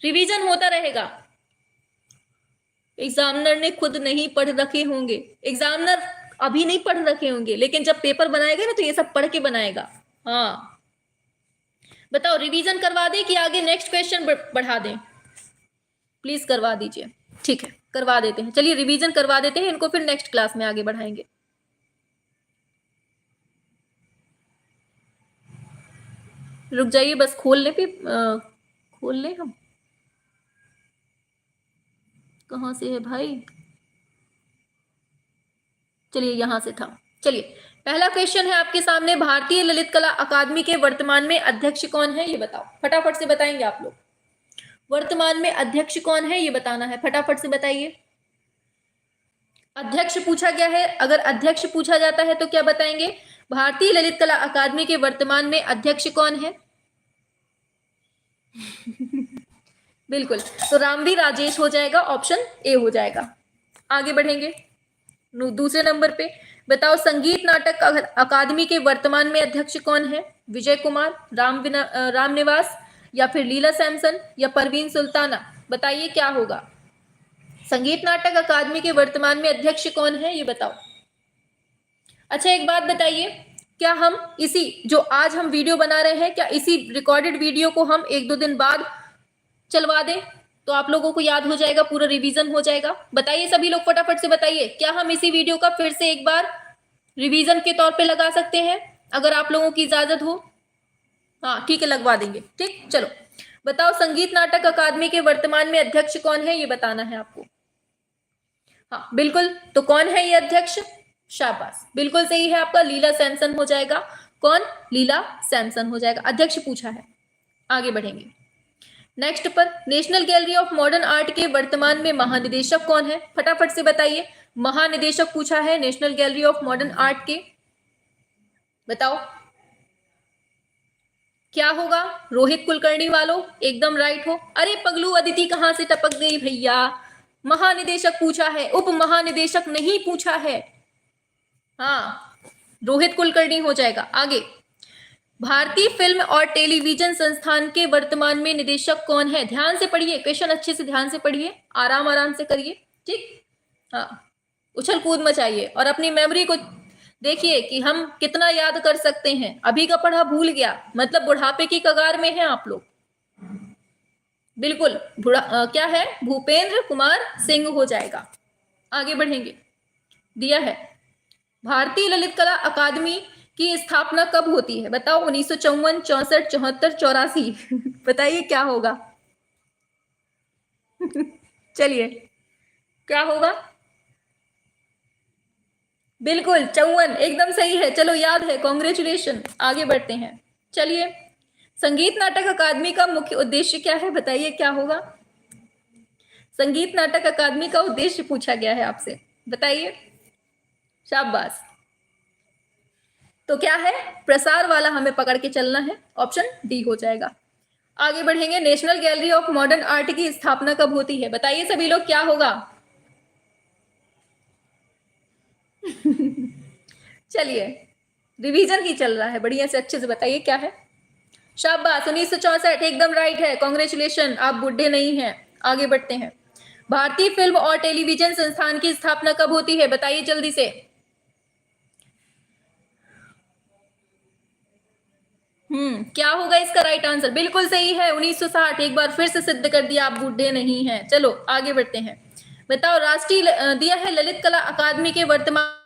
रिवीजन होता रहेगा। एग्जामिनर ने खुद नहीं पढ़ रखे होंगे, एग्जामिनर अभी नहीं पढ़ रखे होंगे, लेकिन जब पेपर बनाएगा ना तो ये सब पढ़ के बनाएगा। हाँ बताओ, रिवीजन करवा दें कि आगे नेक्स्ट क्वेश्चन बढ़ा दें? प्लीज करवा दीजिए। ठीक है, करवा देते हैं। चलिए रिवीजन करवा देते हैं इनको, फिर नेक्स्ट क्लास में आगे बढ़ाएंगे। रुक जाइए, बस खोल ले भी खोल ले। हम कहाँ से है भाई? चलिए यहां से था। चलिए पहला क्वेश्चन है आपके सामने, भारतीय ललित कला अकादमी के वर्तमान में अध्यक्ष कौन है? ये बताओ फटाफट से बताएंगे आप लोग। वर्तमान में अध्यक्ष कौन है ये बताना है, फटाफट से बताइए। अध्यक्ष पूछा गया है, अगर अध्यक्ष पूछा जाता है तो क्या बताएंगे? भारतीय ललित कला अकादमी के वर्तमान में अध्यक्ष कौन है? बिल्कुल, तो रामवी राजेश हो जाएगा, ऑप्शन ए हो जाएगा। आगे बढ़ेंगे दूसरे नंबर पे। बताओ संगीत नाटक अकादमी के वर्तमान में अध्यक्ष कौन है? विजय कुमार, राम निवास, या फिर लीला सैमसन, या परवीन सुल्ताना? बताइए क्या होगा? संगीत नाटक अकादमी के वर्तमान में अध्यक्ष कौन है ये बताओ। अच्छा एक बात बताइए, क्या हम इसी जो आज हम वीडियो बना रहे हैं, क्या इसी रिकॉर्डेड वीडियो को हम 1-2 दिन बाद चलवा दें तो आप लोगों को याद हो जाएगा, पूरा रिवीजन हो जाएगा? बताइए सभी लोग फटाफट से बताइए, क्या हम इसी वीडियो का फिर से एक बार रिवीजन के तौर पे लगा सकते हैं अगर आप लोगों की इजाजत हो? हाँ ठीक है, लगवा देंगे। ठीक, चलो बताओ संगीत नाटक अकादमी के वर्तमान में अध्यक्ष कौन है ये बताना है आपको। हाँ बिल्कुल, तो कौन है ये अध्यक्ष? शाबाश, बिल्कुल सही है आपका, लीला सैमसन हो जाएगा। कौन? लीला सैमसन हो जाएगा, अध्यक्ष पूछा है। आगे बढ़ेंगे नेक्स्ट पर, national gallery of modern art के वर्तमान में महानिदेशक कौन है? फटाफट से बताइए। महानिदेशक पूछा है national gallery of modern art के, बताओ क्या होगा? रोहित कुलकर्णी वालों एकदम राइट हो। अरे पगलू अदिति कहां से टपक गई भैया? महानिदेशक पूछा है, उप महानिदेशक नहीं पूछा है। हाँ रोहित कुलकर्णी हो जाएगा। आगे, भारतीय फिल्म और टेलीविजन संस्थान के वर्तमान में निदेशक कौन है? ध्यान से पढ़िए क्वेश्चन, अच्छे से ध्यान से पढ़िए, आराम आराम से करिए। ठीक, हाँ उछल कूद मचाइए और अपनी मेमोरी को देखिए कि हम कितना याद कर सकते हैं। अभी का पढ़ा भूल गया मतलब बुढ़ापे की कगार में हैं आप लोग। बिल्कुल क्या है? भूपेंद्र कुमार सिंह हो जाएगा। आगे बढ़ेंगे, दिया है भारतीय ललित कला अकादमी की स्थापना कब होती है? बताओ 1954, 64, 74, 84? बताइए क्या होगा? चलिए क्या होगा? बिल्कुल 54, एकदम सही है। चलो याद है, कॉन्ग्रेचुलेशन। आगे बढ़ते हैं। चलिए, संगीत नाटक अकादमी का मुख्य उद्देश्य क्या है? बताइए क्या होगा? संगीत नाटक अकादमी का उद्देश्य पूछा गया है आपसे, बताइए। शाबाश, तो क्या है? प्रसार वाला हमें पकड़ के चलना है, ऑप्शन डी हो जाएगा। आगे बढ़ेंगे, national gallery of modern art की स्थापना कब होती है? बताइए सभी लोग क्या होगा? चलिए रिवीजन ही चल रहा है, बढ़िया से अच्छे से बताइए क्या है। शाबाश, 1964 एकदम राइट है, कॉन्ग्रेचुलेशन, आप बुढ़े नहीं हैं। आगे बढ़ते हैं। भारतीय फिल्म और टेलीविजन संस्थान की स्थापना कब होती है, बताइए जल्दी से। क्या होगा इसका राइट आंसर? बिल्कुल सही है, 1960। एक बार फिर से सिद्ध कर दिया आप बूढ़े नहीं हैं। चलो आगे बढ़ते हैं। बताओ, राष्ट्रीय दिया है ललित कला अकादमी के वर्तमान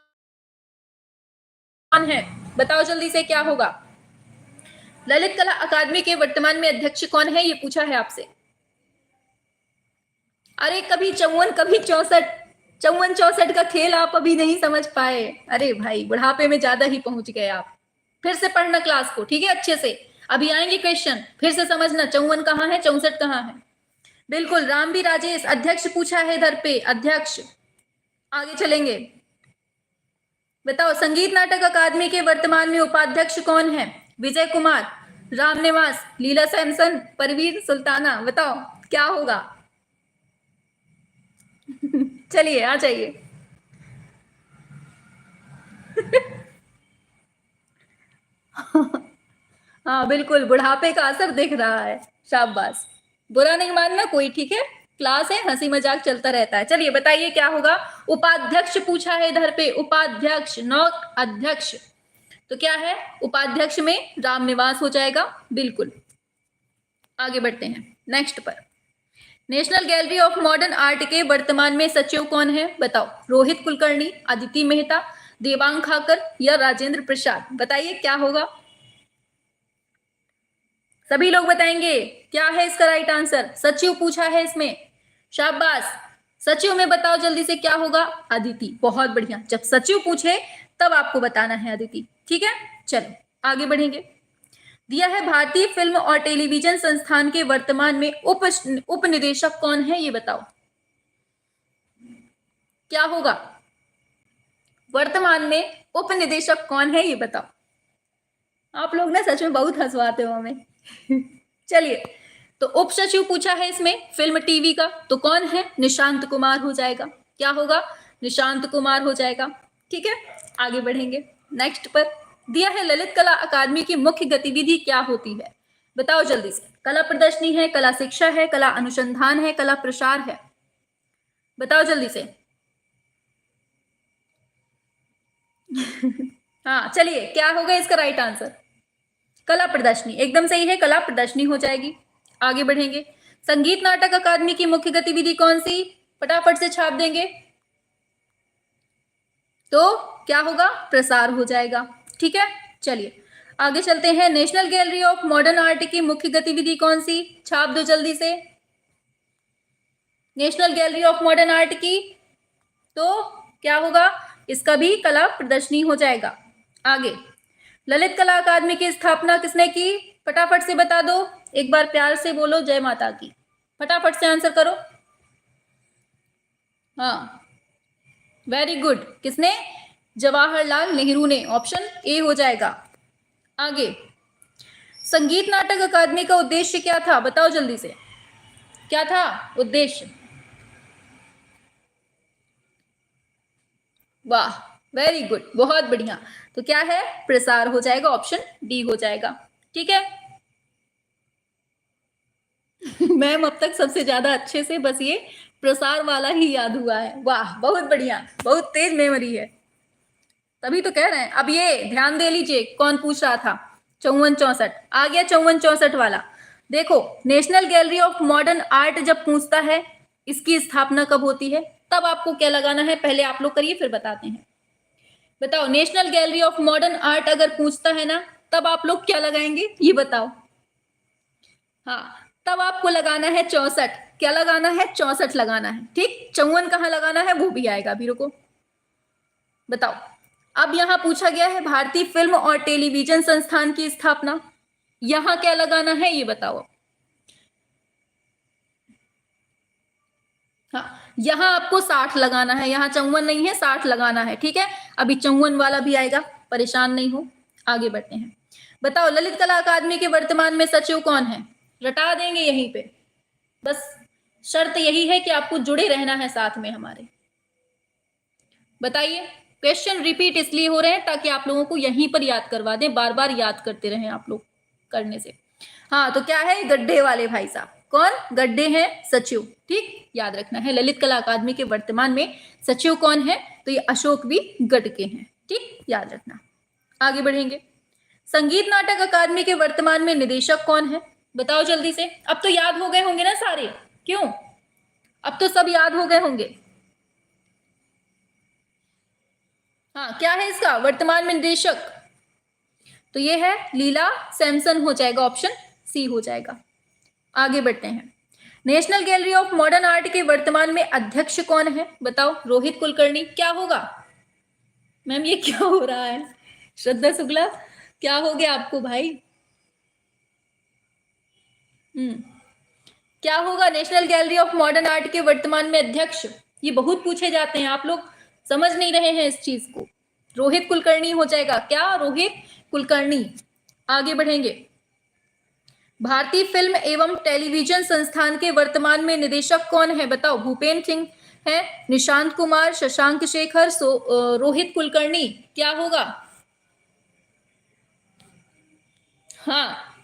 है, बताओ जल्दी से क्या होगा। ललित कला अकादमी के वर्तमान में अध्यक्ष कौन है, ये पूछा है आपसे। अरे कभी 54 कभी 64, 54 64 का खेल आप अभी नहीं समझ पाए। अरे भाई, बुढ़ापे में ज्यादा ही पहुंच गए आप। फिर से पढ़ना क्लास को, ठीक है, अच्छे से। अभी आएंगे क्वेश्चन, फिर से समझना 54 कहाँ है, 64 कहाँ है। बिल्कुल, राम भी राजेश अध्यक्ष पूछा है इधर पे, अध्यक्ष। आगे चलेंगे। बताओ, संगीत नाटक अकादमी के वर्तमान में उपाध्यक्ष कौन है? विजय कुमार, राम निवास, लीला सैमसन, परवीन सुल्ताना, बताओ क्या होगा। चलिए आ जाइए। हाँ बिल्कुल, बुढ़ापे का असर दिख रहा है। शाबाश, बुरा नहीं मानना कोई, ठीक है, क्लास है, हंसी मजाक चलता रहता है। चलिए बताइए क्या होगा। उपाध्यक्ष पूछा है इधर पे, उपाध्यक्ष, नॉट अध्यक्ष। तो क्या है, उपाध्यक्ष में रामनिवास हो जाएगा। बिल्कुल, आगे बढ़ते हैं नेक्स्ट पर। National gallery of modern art के वर्तमान में सचिव कौन है, बताओ। रोहित कुलकर्णी, अदिति मेहता, देवांग खाकर या राजेंद्र प्रसाद, बताइए क्या होगा। सभी लोग बताएंगे क्या है इसका राइट आंसर। सचिव पूछा है इसमें, शाबाश। सचिव में बताओ जल्दी से क्या होगा। अदिति, बहुत बढ़िया। जब सचिव पूछे तब आपको बताना है अदिति, ठीक है। चलो आगे बढ़ेंगे। दिया है भारतीय फिल्म और टेलीविजन संस्थान के वर्तमान में उप निदेशक कौन है, ये बताओ क्या होगा। वर्तमान में उप निदेशक कौन है, ये बताओ। आप लोग ना सच में बहुत हंसवाते हो हमें। चलिए, तो उप सचिव पूछा है इसमें फिल्म टीवी का, तो कौन है, निशांत कुमार हो जाएगा। क्या होगा, निशांत कुमार हो जाएगा, ठीक है। आगे बढ़ेंगे नेक्स्ट पर। दिया है ललित कला अकादमी की मुख्य गतिविधि क्या होती है, बताओ जल्दी से। कला प्रदर्शनी है, कला शिक्षा है, कला अनुसंधान है, कला प्रसार है, बताओ जल्दी से। हाँ चलिए, क्या होगा इसका राइट आंसर। कला प्रदर्शनी, एकदम सही है, कला प्रदर्शनी हो जाएगी। आगे बढ़ेंगे। संगीत नाटक अकादमी की मुख्य गतिविधि कौन सी, फटाफट से छाप देंगे तो क्या होगा, प्रसार हो जाएगा, ठीक है। चलिए आगे चलते हैं। National gallery of modern art की मुख्य गतिविधि कौन सी, छाप दो जल्दी से। National gallery of modern art की तो क्या होगा, इसका भी कला प्रदर्शनी हो जाएगा। आगे, ललित कला अकादमी की स्थापना किसने की, फटाफट से बता दो। एक बार प्यार से बोलो जय माता की, फटाफट से आंसर करो। हाँ वेरी गुड, किसने, जवाहरलाल नेहरू ने, ऑप्शन ए हो जाएगा। आगे, संगीत नाटक अकादमी का उद्देश्य क्या था, बताओ जल्दी से, क्या था उद्देश्य। वाह वेरी गुड, बहुत बढ़िया। तो क्या है, प्रसार हो जाएगा, ऑप्शन डी हो जाएगा, ठीक है। मैम अब तक सबसे ज्यादा अच्छे से बस ये प्रसार वाला ही याद हुआ है। वाह बहुत बढ़िया, बहुत तेज मेमोरी है, तभी तो कह रहे हैं। अब ये ध्यान दे लीजिए, कौन पूछ रहा था, 54 64 आ गया, 54 64 वाला। देखो, national gallery of modern art जब पूछता है इसकी स्थापना कब होती है, तब आपको क्या लगाना है, पहले आप लोग करिए फिर बताते हैं। बताओ, national gallery of modern art अगर पूछता है ना, तब आप लोग क्या लगाएंगे, ये बताओ। हाँ, तब आपको लगाना है 64, क्या लगाना है, 64 लगाना है, ठीक। 54 कहाँ लगाना है वो भी आएगा, अभी रुको बताओ। अब यहां पूछा गया है भारतीय फिल्म और टेलीविजन संस्थान की स्थापना, यहां क्या लगाना है ये बताओ। हाँ, यहां आपको 60 लगाना है, यहां 54 नहीं है, 60 लगाना है, ठीक है। अभी 54 वाला भी आएगा, परेशान नहीं हो। आगे बढ़ते हैं। बताओ, ललित कला अकादमी के वर्तमान में सचिव कौन है, रटा देंगे यहीं पे, बस शर्त यही है कि आपको जुड़े रहना है साथ में हमारे। बताइए, क्वेश्चन रिपीट इसलिए हो रहे हैं ताकि आप लोगों को यहीं पर याद करवा दें, बार बार याद करते रहें आप लोग करने से। हाँ, तो क्या है, गड्ढे वाले भाई साहब। कौन? गड्ढे हैं सचिव। ठीक, याद रखना है। ललित कला अकादमी के वर्तमान में सचिव कौन है? तो ये अशोक भी गढ़ के हैं। ठीक, याद रखना। आगे बढ़ेंगे। संगीत नाटक अकादमी के वर्तमान में निदेशक कौन है? बताओ जल्दी से। अब तो याद हो गए होंगे ना सारे? क्यों? अब तो सब याद हो गए होंगे। हाँ, क्या है इसका वर्तमान में निदेशक? तो ये है लीला सैमसन हो जाएगा, ऑप्शन सी हो जाएगा। आगे बढ़ते हैं। National gallery of modern art के वर्तमान में अध्यक्ष कौन है? बताओ। रोहित कुलकर्णी। क्या होगा मैम? ये क्या हो रहा है? श्रद्धा शुक्ला, क्या हो गया आपको भाई? क्या होगा national gallery of modern art के वर्तमान में अध्यक्ष? ये बहुत पूछे जाते हैं, आप लोग समझ नहीं रहे हैं इस चीज को। रोहित कुलकर्णी हो जाएगा। क्या? रोहित कुलकर्णी। आगे बढ़ेंगे। भारतीय फिल्म एवं टेलीविजन संस्थान के वर्तमान में निदेशक कौन है? बताओ। भूपेंद्र सिंह है, निशांत कुमार, शशांक शेखर, रोहित कुलकर्णी। क्या होगा? हाँ,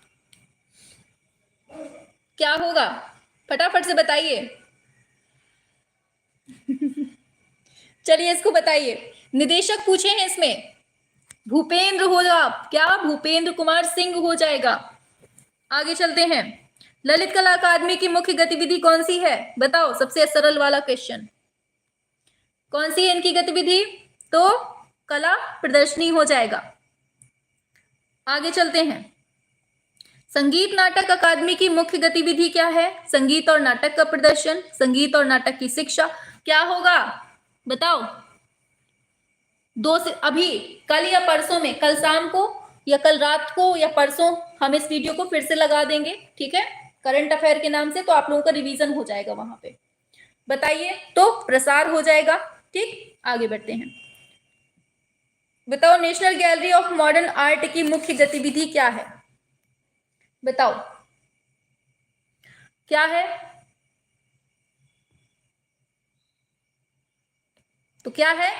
क्या होगा? फटाफट से बताइए। चलिए इसको बताइए। निदेशक पूछे हैं इसमें। भूपेंद्र होगा। क्या? भूपेंद्र कुमार सिंह हो जाएगा। आगे चलते हैं। ललित कला अकादमी की मुख्य गतिविधि कौन सी है? बताओ। सबसे सरल वाला क्वेश्चन। कौन सी है इनकी गतिविधि? तो कला प्रदर्शनी हो जाएगा। आगे चलते हैं। संगीत नाटक अकादमी की मुख्य गतिविधि क्या है? संगीत और नाटक का प्रदर्शन, संगीत और नाटक की शिक्षा। क्या होगा? बताओ। दो से अभी कल या परसों में, कल शाम को या कल रात को या परसों हम इस वीडियो को फिर से लगा देंगे। ठीक है, करंट अफेयर के नाम से, तो आप लोगों का रिवीजन हो जाएगा वहां पे। बताइए, तो प्रसार हो जाएगा। ठीक, आगे बढ़ते हैं। बताओ national gallery of modern art की मुख्य गतिविधि क्या है? बताओ क्या है? तो क्या है?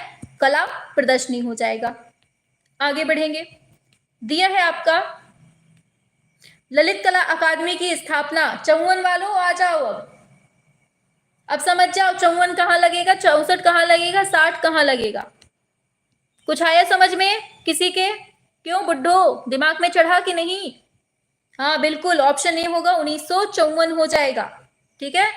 कला प्रदर्शनी हो जाएगा। आगे बढ़ेंगे। दिया है आपका ललित कला अकादमी की स्थापना। 54 वालों आ जाओ। अब समझ जाओ 54 कहां लगेगा, 64 कहां लगेगा, 60 कहां लगेगा। कुछ आया समझ में किसी के? क्यों बुड्ढो, दिमाग में चढ़ा कि नहीं? हाँ बिल्कुल, ऑप्शन ए होगा, 1954 हो जाएगा। ठीक है,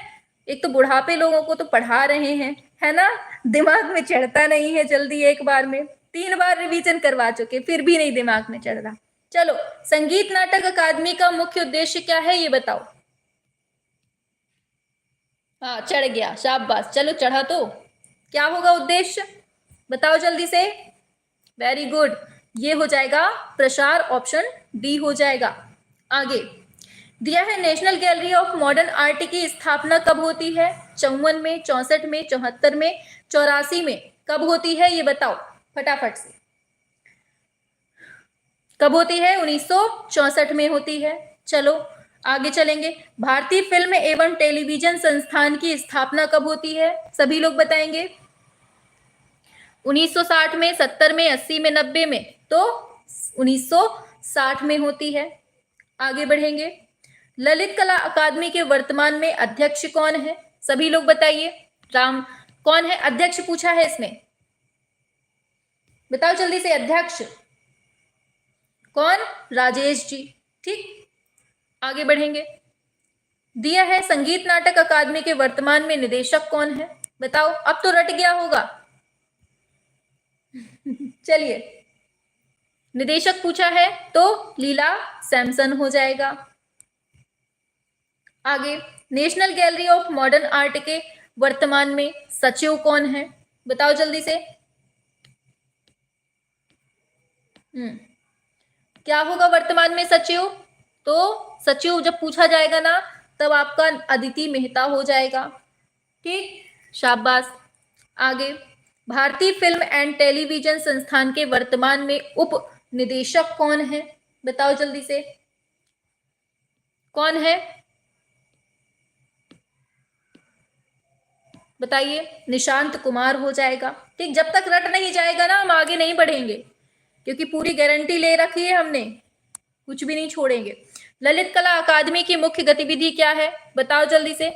एक तो बुढ़ापे लोगों को तो पढ़ा रहे हैं, है ना, दिमाग में चढ़ता नहीं है जल्दी। एक बार में 3 बार रिवीजन करवा चुके, फिर भी नहीं दिमाग में चढ़ रहा। चलो, संगीत नाटक अकादमी का मुख्य उद्देश्य क्या है ये बताओ। हाँ चढ़ गया, शाबाश। चलो चढ़ा तो क्या होगा उद्देश्य? बताओ जल्दी से। वेरी गुड, ये हो जाएगा प्रसार, ऑप्शन डी हो जाएगा। आगे दिया है national gallery of modern art की स्थापना कब होती है? 54 में, 64 में, 74 में, 84 में। कब होती है ये बताओ फटाफट से। कब होती है? 1964 में होती है। चलो आगे चलेंगे। भारतीय फिल्म एवं टेलीविजन संस्थान की स्थापना कब होती है? सभी लोग बताएंगे। 1960 में, 70 में, 80 में, 90 में। तो 1960 में होती है। आगे बढ़ेंगे। ललित कला अकादमी के वर्तमान में अध्यक्ष कौन है? सभी लोग बताइए। राम कौन है अध्यक्ष? पूछा है इसमें, बताओ जल्दी से। अध्यक्ष कौन? राजेश जी। ठीक, आगे बढ़ेंगे। दिया है संगीत नाटक अकादमी के वर्तमान में निदेशक कौन है? बताओ, अब तो रट गया होगा। चलिए, निदेशक पूछा है तो लीला सैमसन हो जाएगा। आगे, national gallery of modern art के वर्तमान में सचिव कौन है? बताओ जल्दी से। क्या होगा वर्तमान में सचिव? तो सचिव जब पूछा जाएगा ना, तब आपका अदिति मेहता हो जाएगा। ठीक, शाबाश। आगे, भारतीय फिल्म एंड टेलीविजन संस्थान के वर्तमान में उप निदेशक कौन है? बताओ जल्दी से, कौन है? बताइए। निशांत कुमार हो जाएगा। ठीक, जब तक रट नहीं जाएगा ना, हम आगे नहीं बढ़ेंगे, क्योंकि पूरी गारंटी ले रखी है हमने, कुछ भी नहीं छोड़ेंगे। ललित कला अकादमी की मुख्य गतिविधि क्या है? बताओ जल्दी से,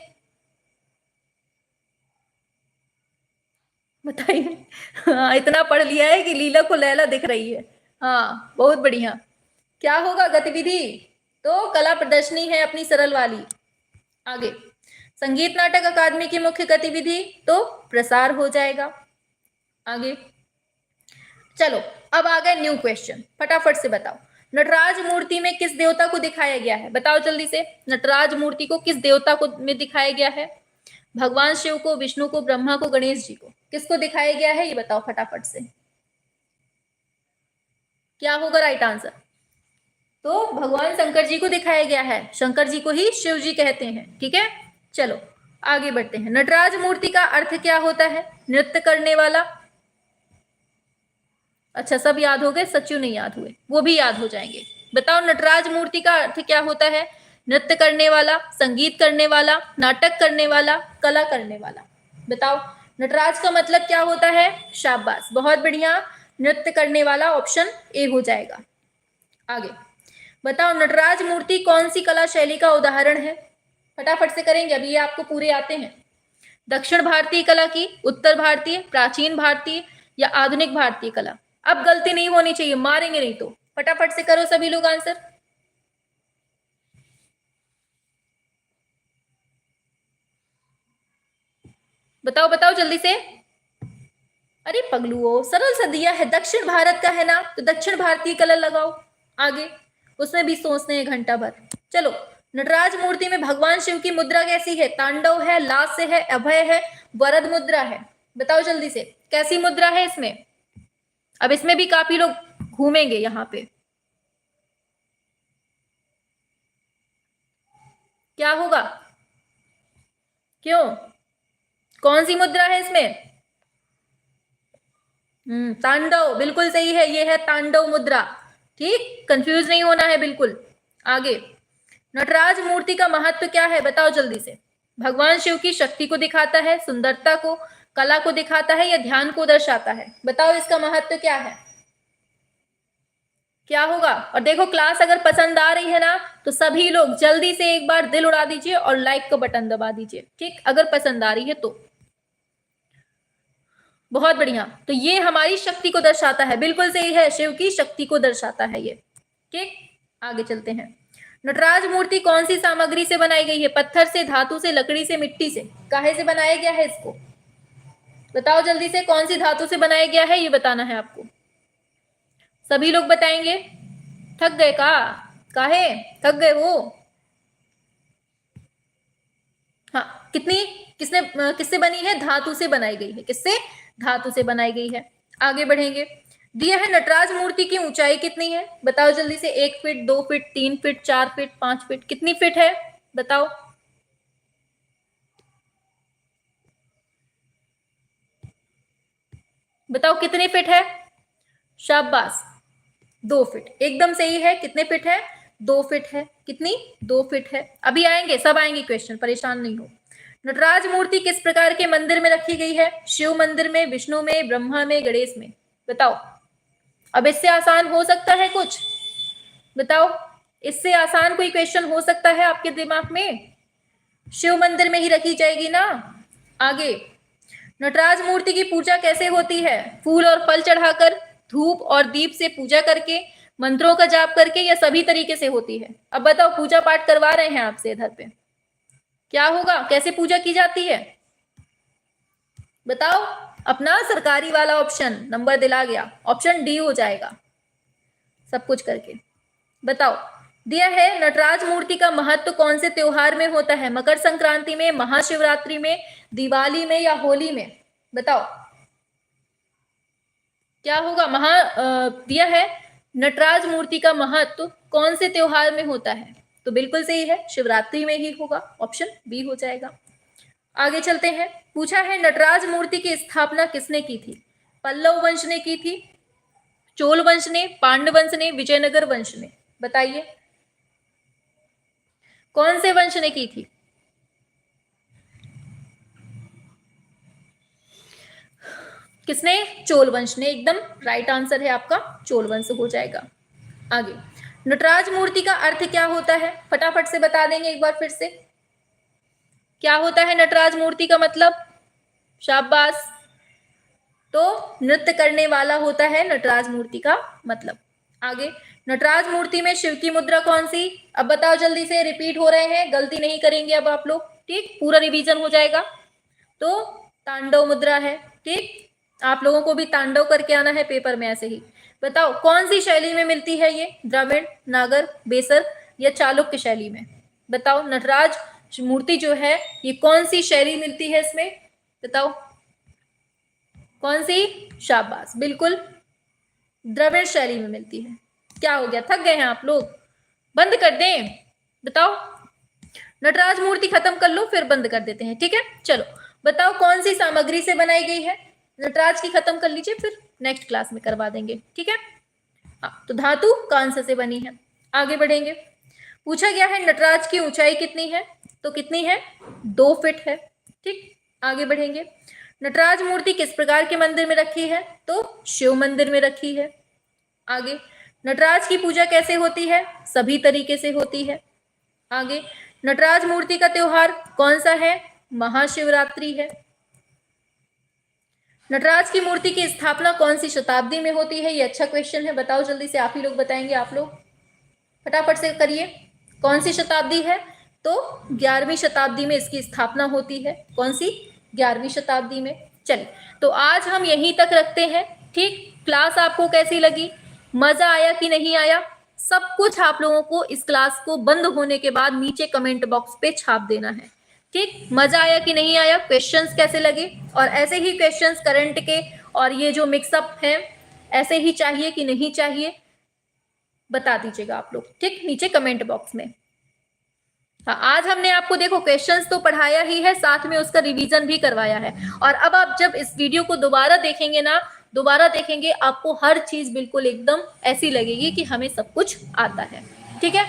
बताइए। हाँ, इतना पढ़ लिया है कि लीला को लैला दिख रही है। हाँ, बहुत बढ़िया। क्या होगा गतिविधि? तो कला प्रदर्शनी है अपनी सरल वाली। आगे, संगीत नाटक अकादमी की मुख्य गतिविधि, तो प्रसार हो जाएगा। आगे चलो, अब आ गए न्यू क्वेश्चन, फटाफट से बताओ। नटराज मूर्ति में किस देवता को दिखाया गया है? बताओ जल्दी से, नटराज मूर्ति को किस देवता को में दिखाया गया है? भगवान शिव को, विष्णु को, ब्रह्मा को, गणेश जी को, किसको दिखाया गया है? ये बताओ फटाफट से, क्या होगा राइट आंसर? तो भगवान शंकर जी को दिखाया गया है। शंकर जी को ही शिव जी कहते हैं। ठीक है, चलो आगे बढ़ते हैं। नटराज मूर्ति का अर्थ क्या होता है? नृत्य करने वाला। अच्छा, सब याद हो गए, सच्चू नहीं याद हुए, वो भी याद हो जाएंगे। बताओ नटराज मूर्ति का अर्थ क्या होता है? नृत्य करने वाला, संगीत करने वाला, नाटक करने वाला, कला करने वाला। बताओ नटराज का मतलब क्या होता है? शाबाश, बहुत बढ़िया, नृत्य करने वाला, ऑप्शन ए हो जाएगा। आगे बताओ नटराज मूर्ति कौन सी कला शैली का उदाहरण है? फटाफट से करेंगे, अभी ये आपको पूरे आते हैं। दक्षिण भारतीय कला की, उत्तर भारतीय, प्राचीन भारतीय या आधुनिक भारतीय कला? अब गलती नहीं होनी चाहिए, मारेंगे नहीं तो। फटाफट से करो सभी लोग आंसर। बताओ बताओ जल्दी से। अरे पगलुओ, सरल सा दिया है, दक्षिण भारत का है ना, तो दक्षिण भारतीय कला लगाओ। आगे उसमें भी सोचते हैं घंटा भर। चलो, नटराज मूर्ति में भगवान शिव की मुद्रा कैसी है? तांडव है, लास्य है, अभय है, वरद मुद्रा है? बताओ जल्दी से, कैसी मुद्रा है इसमें? अब इसमें भी काफी लोग घूमेंगे यहां पे। क्या होगा? क्यों? कौन सी मुद्रा है इसमें? तांडव, बिल्कुल सही है, ये है तांडव मुद्रा। ठीक, कंफ्यूज नहीं होना है बिल्कुल। आगे, नटराज मूर्ति का महत्व क्या है? बताओ जल्दी से। भगवान शिव की शक्ति को दिखाता है, सुंदरता को, कला को दिखाता है या ध्यान को दर्शाता है? बताओ इसका महत्व क्या है? क्या होगा? और देखो, क्लास अगर पसंद आ रही है ना, तो सभी लोग जल्दी से एक बार दिल उड़ा दीजिए और लाइक का बटन दबा दीजिए। ठीक, अगर पसंद आ रही है तो। बहुत बढ़िया, तो ये हमारी शक्ति को दर्शाता है, बिल्कुल सही है, शिव की शक्ति को दर्शाता है ये। ठीक, आगे चलते हैं। नटराज मूर्ति कौन सी सामग्री से बनाई गई है? पत्थर से, धातु से, लकड़ी से, मिट्टी से? काहे से बनाया गया है इसको? बताओ जल्दी से, कौन सी धातु से बनाया गया है, ये बताना है आपको। सभी लोग बताएंगे। थक गए का? काहे थक गए वो? हाँ, कितनी, किसने, किससे बनी है? धातु से बनाई गई है। किससे? धातु से बनाई गई है। आगे बढ़ेंगे। दिया है नटराज मूर्ति की ऊंचाई कितनी है? बताओ जल्दी से, 1 feet, 2 feet, 3 feet, 4 feet, 5 feet, कितनी फीट है? बताओ। बताओ कितने फीट है? शाबाश, 2 फीट, एकदम सही है। कितने फीट है? 2 फीट है। कितनी? 2 फीट है। अभी आएंगे, सब आएंगे क्वेश्चन, परेशान नहीं हो। नटराज मूर्ति किस प्रकार के मंदिर में रखी गई है? शिव मंदिर में, विष्णु में, ब्रह्मा में, गणेश में? बताओ। अब इससे आसान हो सकता है कुछ? बताओ, इससे आसान कोई क्वेश्चन हो सकता है आपके दिमाग में? शिव मंदिर में ही रखी जाएगी ना। आगे, नटराज मूर्ति की पूजा कैसे होती है? फूल और फल चढ़ाकर, धूप और दीप से पूजा करके, मंत्रों का जाप करके, या सभी तरीके से होती है? अब बताओ, पूजा पाठ करवा रहे हैं आपसे इधर पे, क्या होगा? कैसे पूजा की जाती है? बताओ। अपना सरकारी वाला ऑप्शन नंबर दिला गया, ऑप्शन डी हो जाएगा सब कुछ करके। बताओ, दिया है नटराज मूर्ति का महत्व कौन से त्योहार में होता है? मकर संक्रांति में, महाशिवरात्रि में, दिवाली में या होली में? बताओ क्या होगा? दिया है नटराज मूर्ति का महत्व कौन से त्योहार में होता है? तो बिल्कुल सही है, शिवरात्रि में ही होगा, ऑप्शन बी हो जाएगा। आगे चलते हैं। पूछा है नटराज मूर्ति की स्थापना किसने की थी? पल्लव वंश ने की थी, चोल वंश ने, पांडव वंश ने, विजयनगर वंश ने? बताइए कौन से वंश ने की थी? किसने? चोल वंश ने, एकदम राइट आंसर है आपका, चोल वंश हो जाएगा। आगे, नटराज मूर्ति का अर्थ क्या होता है, फटाफट से बता देंगे एक बार फिर से। क्या होता है नटराज मूर्ति का मतलब? शाबाश। तो नृत्य करने वाला होता है नटराज मूर्ति का मतलब। आगे, नटराज मूर्ति में शिव की मुद्रा कौन सी? अब बताओ जल्दी से, रिपीट हो रहे हैं, गलती नहीं करेंगे अब आप लोग, ठीक, पूरा रिवीजन हो जाएगा। तो तांडव मुद्रा है, ठीक, आप लोगों को भी तांडव करके आना है पेपर में ऐसे ही। बताओ कौन सी शैली में मिलती है ये, द्रविड़, नागर, बेसर या चालुक्य शैली में? बताओ नटराज मूर्ति जो है ये कौन सी शैली मिलती है इसमें, बताओ कौन सी? शाबाश, बिल्कुल द्रविड़ शैली में मिलती है। क्या हो गया, थक गए हैं आप लोग? बंद कर दें? बताओ, नटराज मूर्ति खत्म कर लो फिर बंद कर देते हैं, ठीक है। चलो बताओ कौन सी सामग्री से बनाई गई है? नटराज की खत्म कर लीजिए, फिर नेक्स्ट क्लास में करवा देंगे, ठीक है। तो धातु कांस्य से बनी है। आगे बढ़ेंगे, पूछा गया है नटराज की ऊंचाई कितनी है, तो कितनी है? 2 फीट है, ठीक। आगे बढ़ेंगे, नटराज मूर्ति किस प्रकार के मंदिर में रखी है, तो शिव मंदिर में रखी है। आगे, नटराज की पूजा कैसे होती है? सभी तरीके से होती है। आगे, नटराज मूर्ति का त्योहार कौन सा है? महाशिवरात्रि है। नटराज की मूर्ति की स्थापना कौन सी शताब्दी में होती है? ये अच्छा क्वेश्चन है, बताओ जल्दी से, आप ही लोग बताएंगे, आप लोग फटाफट से करिए। कौन सी शताब्दी है? तो 11वीं शताब्दी में इसकी स्थापना होती है। कौन सी? 11वीं शताब्दी में। चलिए, तो आज हम यहीं तक रखते हैं, ठीक। क्लास आपको कैसी लगी, मजा आया कि नहीं आया? सब कुछ आप लोगों को इस क्लास को बंद होने के बाद नीचे कमेंट बॉक्स पे छाप देना है, ठीक। मजा आया कि नहीं आया, क्वेश्चंस कैसे लगे, और ऐसे ही क्वेश्चंस करंट के और ये जो मिक्सअप है ऐसे ही चाहिए कि नहीं चाहिए, बता दीजिएगा आप लोग, ठीक, नीचे कमेंट बॉक्स में। हाँ, आज हमने आपको देखो क्वेश्चंस तो पढ़ाया ही है, साथ में उसका रिवीजन भी करवाया है। और अब आप जब इस वीडियो को दोबारा देखेंगे ना, दोबारा देखेंगे, आपको हर चीज बिल्कुल एकदम ऐसी लगेगी कि हमें सब कुछ आता है, ठीक है।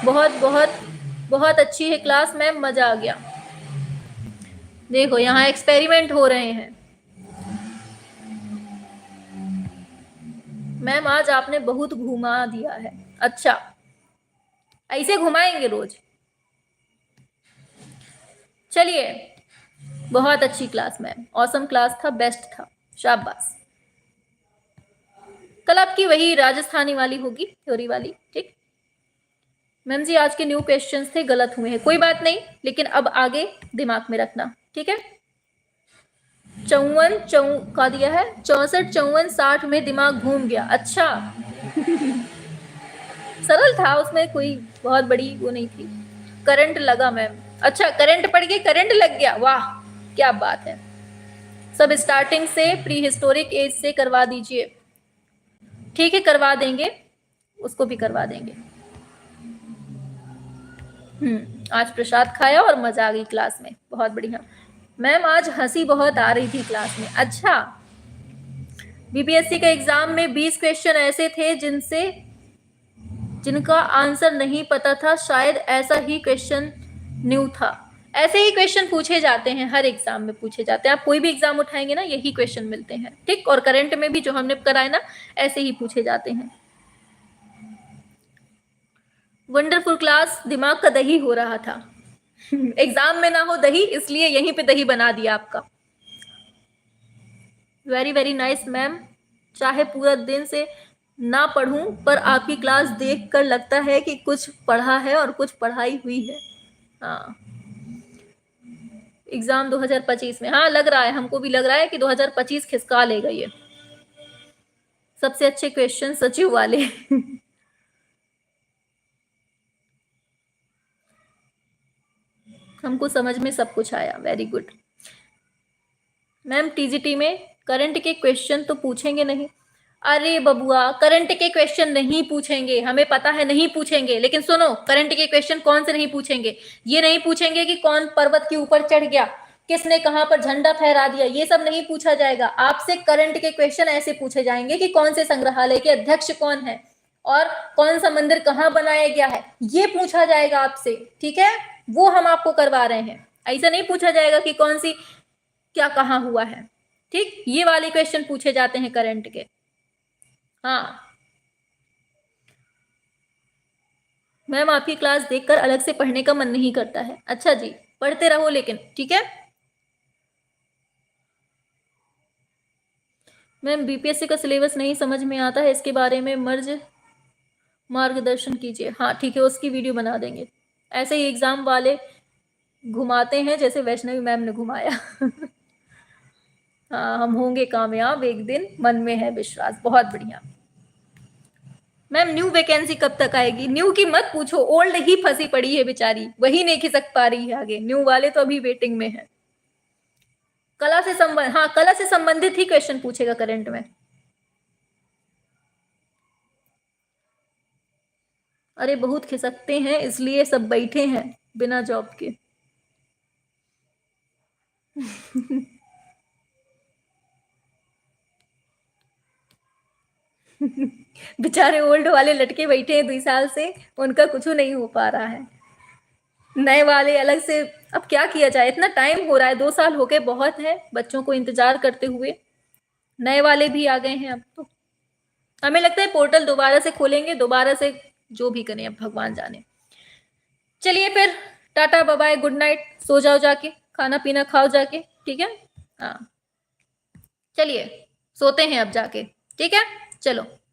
बहुत बहुत बहुत अच्छी है क्लास मैम, मजा आ गया। देखो यहाँ एक्सपेरिमेंट हो रहे हैं। मैम आज आपने बहुत घुमा दिया है। अच्छा, ऐसे घुमाएंगे रोज। चलिए, बहुत अच्छी क्लास मैम, ऑसम क्लास था, बेस्ट था, शाबाश। कल आपकी वही राजस्थानी वाली होगी, थ्योरी वाली, ठीक। मैम जी आज के न्यू क्वेश्चंस थे, गलत हुए हैं, कोई बात नहीं, लेकिन अब आगे दिमाग में रखना, ठीक है। 54 का दिया है, 64 54 60 में दिमाग घूम गया। अच्छा सरल था, उसमें कोई बहुत बड़ी वो नहीं थी। करंट लगा मैम, अच्छा करंट पड़ गई, करंट लग गया, वाह क्या बात है। सब स्टार्टिंग से प्री हिस्टोरिक एज से करवा दीजिए, ठीक है, करवा देंगे, उसको भी करवा देंगे। आज प्रसाद खाया और मजा आ गई क्लास में, बहुत बढ़िया। मैम आज हंसी बहुत आ रही थी क्लास में। अच्छा, बीपीएससी के एग्जाम में 20 क्वेश्चन ऐसे थे जिनका आंसर नहीं पता था, शायद ऐसा ही क्वेश्चन न्यू था। ऐसे ही क्वेश्चन पूछे जाते हैं, हर एग्जाम में पूछे जाते हैं, आप कोई भी एग्जाम उठाएंगे ना यही क्वेश्चन मिलते हैं, ठीक। और करंट में भी जो हमने कराए ना ऐसे ही पूछे जाते हैं। वंडरफुल क्लास, दिमाग का दही हो रहा था एग्जाम में ना हो दही, इसलिए यहीं पे दही बना दिया आपका। वेरी वेरी नाइस मैम, चाहे पूरा दिन से ना पढ़ूं पर आपकी क्लास देखकर लगता है कि कुछ पढ़ा है और कुछ पढ़ाई हुई है। हाँ, एग्जाम 2025 में, हाँ लग रहा है, हमको भी लग रहा है कि 2025 खिसका लेगा ये। सबसे अच्छे क्वेश्चन सचिव वाले हमको समझ में सब कुछ आया, वेरी गुड मैम। टीजीटी में करंट के क्वेश्चन तो पूछेंगे नहीं? अरे बबुआ, करंट के क्वेश्चन नहीं पूछेंगे, हमें पता है नहीं पूछेंगे, लेकिन सुनो, करंट के क्वेश्चन कौन से नहीं पूछेंगे? ये नहीं पूछेंगे कि कौन पर्वत के ऊपर चढ़ गया, किसने कहां पर झंडा फहरा दिया, ये सब नहीं पूछा जाएगा आपसे। करंट के क्वेश्चन ऐसे पूछे जाएंगे कि कौन से संग्रहालय के अध्यक्ष कौन है और कौन सा मंदिर कहाँ बनाया गया है, ये पूछा जाएगा आपसे, ठीक है। वो हम आपको करवा रहे हैं, ऐसा नहीं पूछा जाएगा कि कौन सी क्या कहाँ हुआ है, ठीक। ये वाले क्वेश्चन पूछे जाते हैं करंट के। हाँ, मैम आपकी क्लास देखकर अलग से पढ़ने का मन नहीं करता है। अच्छा जी, पढ़ते रहो लेकिन, ठीक है। मैम बीपीएससी का सिलेबस नहीं समझ में आता है, इसके बारे में मार्गदर्शन कीजिए। हाँ ठीक है, उसकी वीडियो बना देंगे। ऐसे ही एग्जाम वाले घुमाते हैं जैसे वैष्णवी मैम ने घुमाया। हाँ, हम होंगे कामयाब एक दिन, मन में है विश्वास। बहुत बढ़िया। मैम न्यू वैकेंसी कब तक आएगी? न्यू की मत पूछो, ओल्ड ही फंसी पड़ी है बेचारी, वही नहीं खिसक पा रही है आगे। न्यू वाले तो अभी वेटिंग में है। कला से संबंध, हाँ कला से संबंधित ही क्वेश्चन पूछेगा करंट में। अरे बहुत खिसकते हैं, इसलिए सब बैठे हैं बिना जॉब के। बेचारे ओल्ड वाले लटके बैठे हैं 2 साल से, उनका कुछ नहीं हो पा रहा है। नए वाले अलग से। अब क्या किया जाए, इतना टाइम हो रहा है, 2 साल हो गए, बहुत है बच्चों को इंतजार करते हुए। नए वाले भी आ गए हैं अब तो। हमें लगता है पोर्टल दोबारा से खोलेंगे, दोबारा से जो भी करें, अब भगवान जाने। चलिए फिर, tata bye bye, good night, सो जाओ जाके, खाना पीना खाओ जाके, ठीक है। हाँ चलिए, सोते हैं अब जाके, ठीक है, चलो।